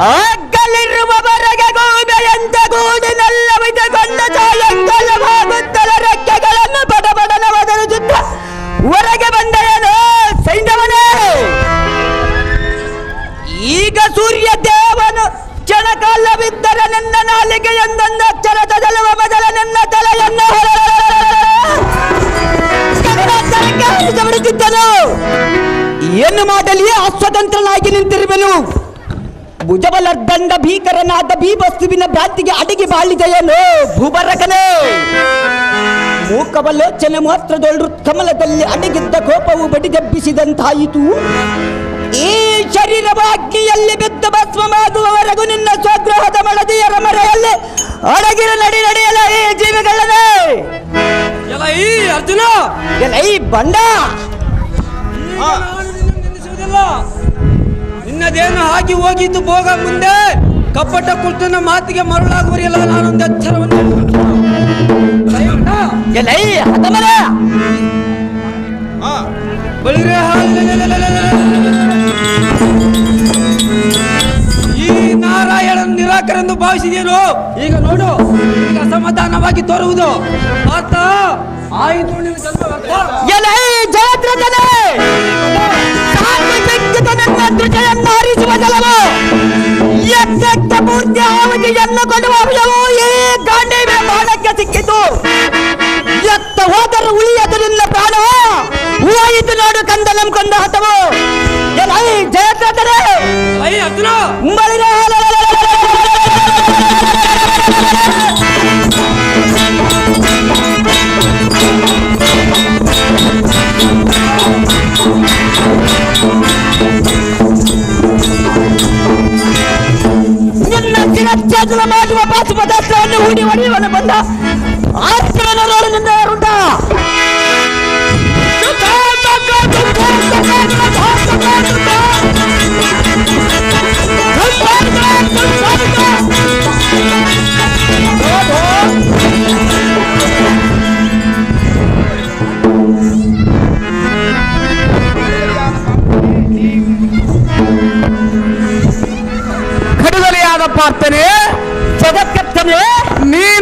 ಅಗ್ಗಲಿರುವವರೆಗೆ ಗೂಬೆಯಂತೆ ಗೂಡಿನಲ್ಲವಿದುಕೊಂಡ ಸಾಯಂಕಾಲವಾಗುತ್ತಲ ರೆಕ್ಕೆಗಳನ್ನು ಬಡಬಡನ ಒದರುತ್ತ ಹೊರಗೆ ಬಂದೆಯನು ಸೈಂಧವನೇ. ಈಗ ಸೂರ್ಯ ದೇವನು ಕ್ಷಣಕಾಲವಿದ್ದರೆ ನಿನ್ನ ನಾಲಿಗೆ ಎಂದೊಂದು ಅಕ್ಷರ ತದಲುವ ಮೊದಲ ನಿನ್ನ ತಲೆಯನ್ನು ಬಿಡುತ್ತಿದ್ದನು. ಏನು ಮಾಡಲಿ, ಅಸ್ವತಂತ್ರನಾಗಿ ನಿಂತಿರುವೆನು. ಭುಜಬಲರ್ದಂಡ ಭೀಕರನಾದ ಭೀವಸ್ತುವಿನ ಭ್ರಾಂತಿಗೆ ಅಡಿಗೆ ಬಾಳಿದೆಯೇನು ಭೂಬರಕನೇ? ಮೂಕವಲೋಚನೆ ಮಾತ್ರದೊಳು ಕಮಲದಲ್ಲಿ ಅಡಗಿದ್ದ ಕೋಪವು ಬಡಿದೆಬ್ಬಿಸಿದಂತಾಯಿತು. ಈ ಶರೀರವ ಅಗ್ನಿಯಲ್ಲಿ ಬಿದ್ದು ಭಸ್ಮವಾಗುವವರೆಗೂ ನಿನ್ನ ಸ್ವಗ್ರಹದ ಮಳದಿಯರ ಮರೆಯಲ್ಲಿ ಅಡಗಿರ ನಡೆಯಲ ಈ ಜೀವಿಗಳನ್ನೇ. ಎಲೈ ಅರ್ಜುನ, ಎಲೈ ಬಂಡ, ನಿಲ್ಲಿಸುವುದಿಲ್ಲ. ನಿನ್ನದೇನು ಆಗಿ ಹೋಗಿದ್ದು ಭೋಗ. ಮುಂದೆ ಕಪ್ಪಟ ಕೃಷ್ಣನ ಮಾತಿಗೆ ಮರುಳಾಗುವರಿಯಲ್ಲ. ನಾನೊಂದು ಎಚ್ಚರವನ್ನು ಎಲೈ ಹತಮರ, ಈ ನಾರಾಯಣ ನಿರಾಕರೆಂದು ಭಾವಿಸಿದೇನು? ಈಗ ನೋಡು, ಈಗ ಅಸಮಾಧಾನವಾಗಿ ತೋರುವುದು ಆತ ಆಯಿತು. ನಿನ್ನ ಜನ್ಮ ವ್ಯರ್ಥ. ಎಲೈ ಜಯದ್ರಥನೇ, ಧ್ವಜವನ್ನು ಹರಿಸುವ ಜಲವು ಎತ್ತ ಪೂರ್ತಿ ಅವಧಿಯನ್ನು ಕೊಡುವ ಅವಯವು ಈ ಗಾಂಡೀವ್ಯ ಬಾಣಕ್ಕೆ ಸಿಕ್ಕಿತು. ಎತ್ತ ಹೋದರೂ ಉಳಿಯದು ನಿನ್ನ ಪ್ರಾಣ. ಹೋಯಿತು ನೋಡು ಕಂದಲಂ ಕೊಂದ ಹತವು. ಎಲೈ ಜಯದ್ರಥನೇ, ಅರ್ಜುನ, ನಿನ್ನ ಶಿರಚ್ಛೇದನ ಮಾಡುವ ಪಾಶುಪದಾಸ್ತ್ರವನ್ನು ಹೂಡಿ ಹೊಡೆಯುವನು ಬಂದ ಆಸ್ತ್ರವನ್ನು ನೋಡು ನಿನ್ನ ಯಾರುಂಟ. ಕಡುಗಲಿಯಾದ ಪ್ರಾರ್ಥನೆ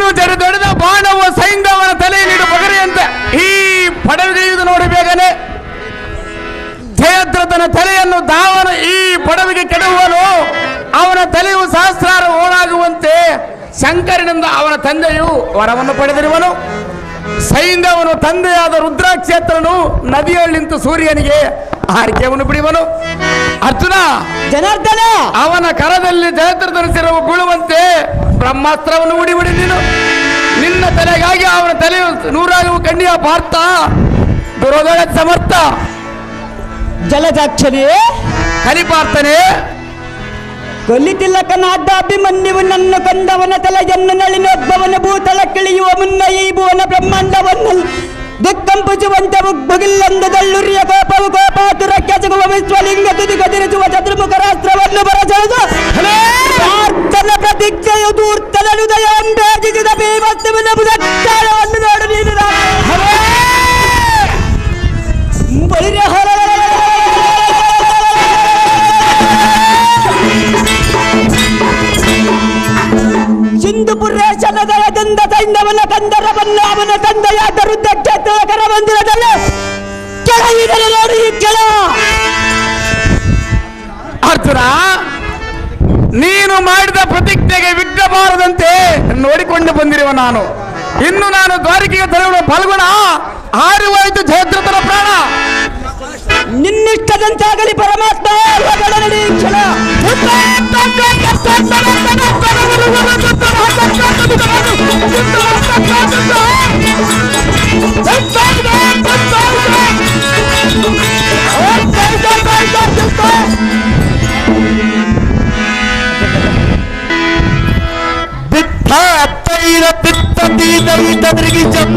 ಇನ್ನು ಜಡಿದೊಡೆದ ಬಾಣವು ಸೈಂಧವನ ತಲೆಯಲ್ಲಿಡು ಬಗರೆಯಂತೆ ಈ ಪಡವಿಗೆ ನೋಡಿ ಬೇಗನೆ ಜಯದ್ರಥನ ತಲೆಯನ್ನು ದಾವನ ಈ ಪಡವಿಗೆ ಕೆಡುವನು. ಅವನ ತಲೆಯು ಸಹಸ್ರಾರ ಓಡಾಗುವಂತೆ ಶಂಕರನಿಂದ ಅವನ ತಂದೆಯು ವರವನ್ನು ಪಡೆದಿರುವನು. ಸೈಂಧವನು ತಂದೆಯಾದ ರುದ್ರಾಕ್ಷೇತ್ರನು ನದಿಯಲ್ಲಿ ನಿಂತು ಸೂರ್ಯನಿಗೆ ಆರ್ಕೆಯನ್ನು ಬಿಡುವನು. ಅರ್ಜುನ, ಜನಾರ್ದನ, ಅವನ ಕರದಲ್ಲಿ ಜಯದ್ರಥನ ಶಿರವು ಬೀಳುವಂತೆ ಬ್ರಹ್ಮಾಸ್ತ್ರವನ್ನು ಉಡಿಬಿಡಿ ನೀನು. ನಿನ್ನ ತಲೆಗಾಗಿ ಅವನ ತಲೆಯು ನೂರಾಗುವ ಕಣ್ಣಿಯ ಪಾರ್ಥ ದುರೋದಳ ಸಮರ್ಥ ಜಲಜಾಕ್ಷರಿ ಕಲಿಪಾರ್ಥನೆ. ಕೊಲ್ಲಿತಿಲಕನಾದ ಅಭಿಮನ್ಯುವು ನನ್ನ ಕಂದವನ ತಲೆಯನ್ನು ನಳಿನೊಬ್ಬವನ ಭೂತಳ ಕಿಳಿಯುವ ಮುನ್ನ ಈ ಭುವನ ಬ್ರಹ್ಮಾಂಡವನ್ನು ದಿಕ್ಕಂಪಿಸುವಂತೆ ಮುಗಿಲ್ಲಂದದಲ್ಲುರಿಯ ಕೋಪವು ಕೋಪಾತುರಕ್ಕೆ ಜಗುವ ವಿಶ್ವಲಿಂಗ ತುದಿ ಗದಿರಿಸುವ ಚತುರ್ಮುಖ ರಾಷ್ಟ್ರವನ್ನು ಬರಸೆಳೆದು ಪ್ರಾರ್ಥನ ಪ್ರತಿಜ್ಞೆಯು ದೂರ್ತನ ಹೃದಯಾಂಬೇಜಿಸಿದ ಭೀಮಸ್ತುವಿನ ಭುಜಚ್ಛಾಯವನ್ನು ನೋಡು ನೀನು. ಸಿಂಧುಪುರೇಶನ ದಯದಿಂದ ಸೈನ್ಯವನ ಕಂದರವನ್ನು ಅವನ ತಂದೆಯಾದ ರುದ್ರಕ್ಷೇತ್ರ ಮಂದಿರದಲ್ಲಿ ಕೆಳಗಿಡಲು ನೋಡಿ ಕೆಳ. ಅರ್ಜುನ, ನೀನು ಮಾಡಿದ ಪ್ರತಿಜ್ಞೆಗೆ ವಿಘ್ನ ಬಾರದಂತೆ ನೋಡಿಕೊಂಡು ಬಂದಿರುವ ನಾನು. ಇನ್ನು ನಾನು ದ್ವಾರಕೆಗೆ ತರುವುದು ಫಲ್ಗುಣ ಹಾರಿವಾಯಿತು ಜಯದ್ರಥನ ಪ್ರಾಣ. ನಿನ್ನಿಷ್ಟದಂತಾಗಲಿ ಪರಮಾತ್ಮ. ನಡಿ ಕೆಳ. ಚಂದ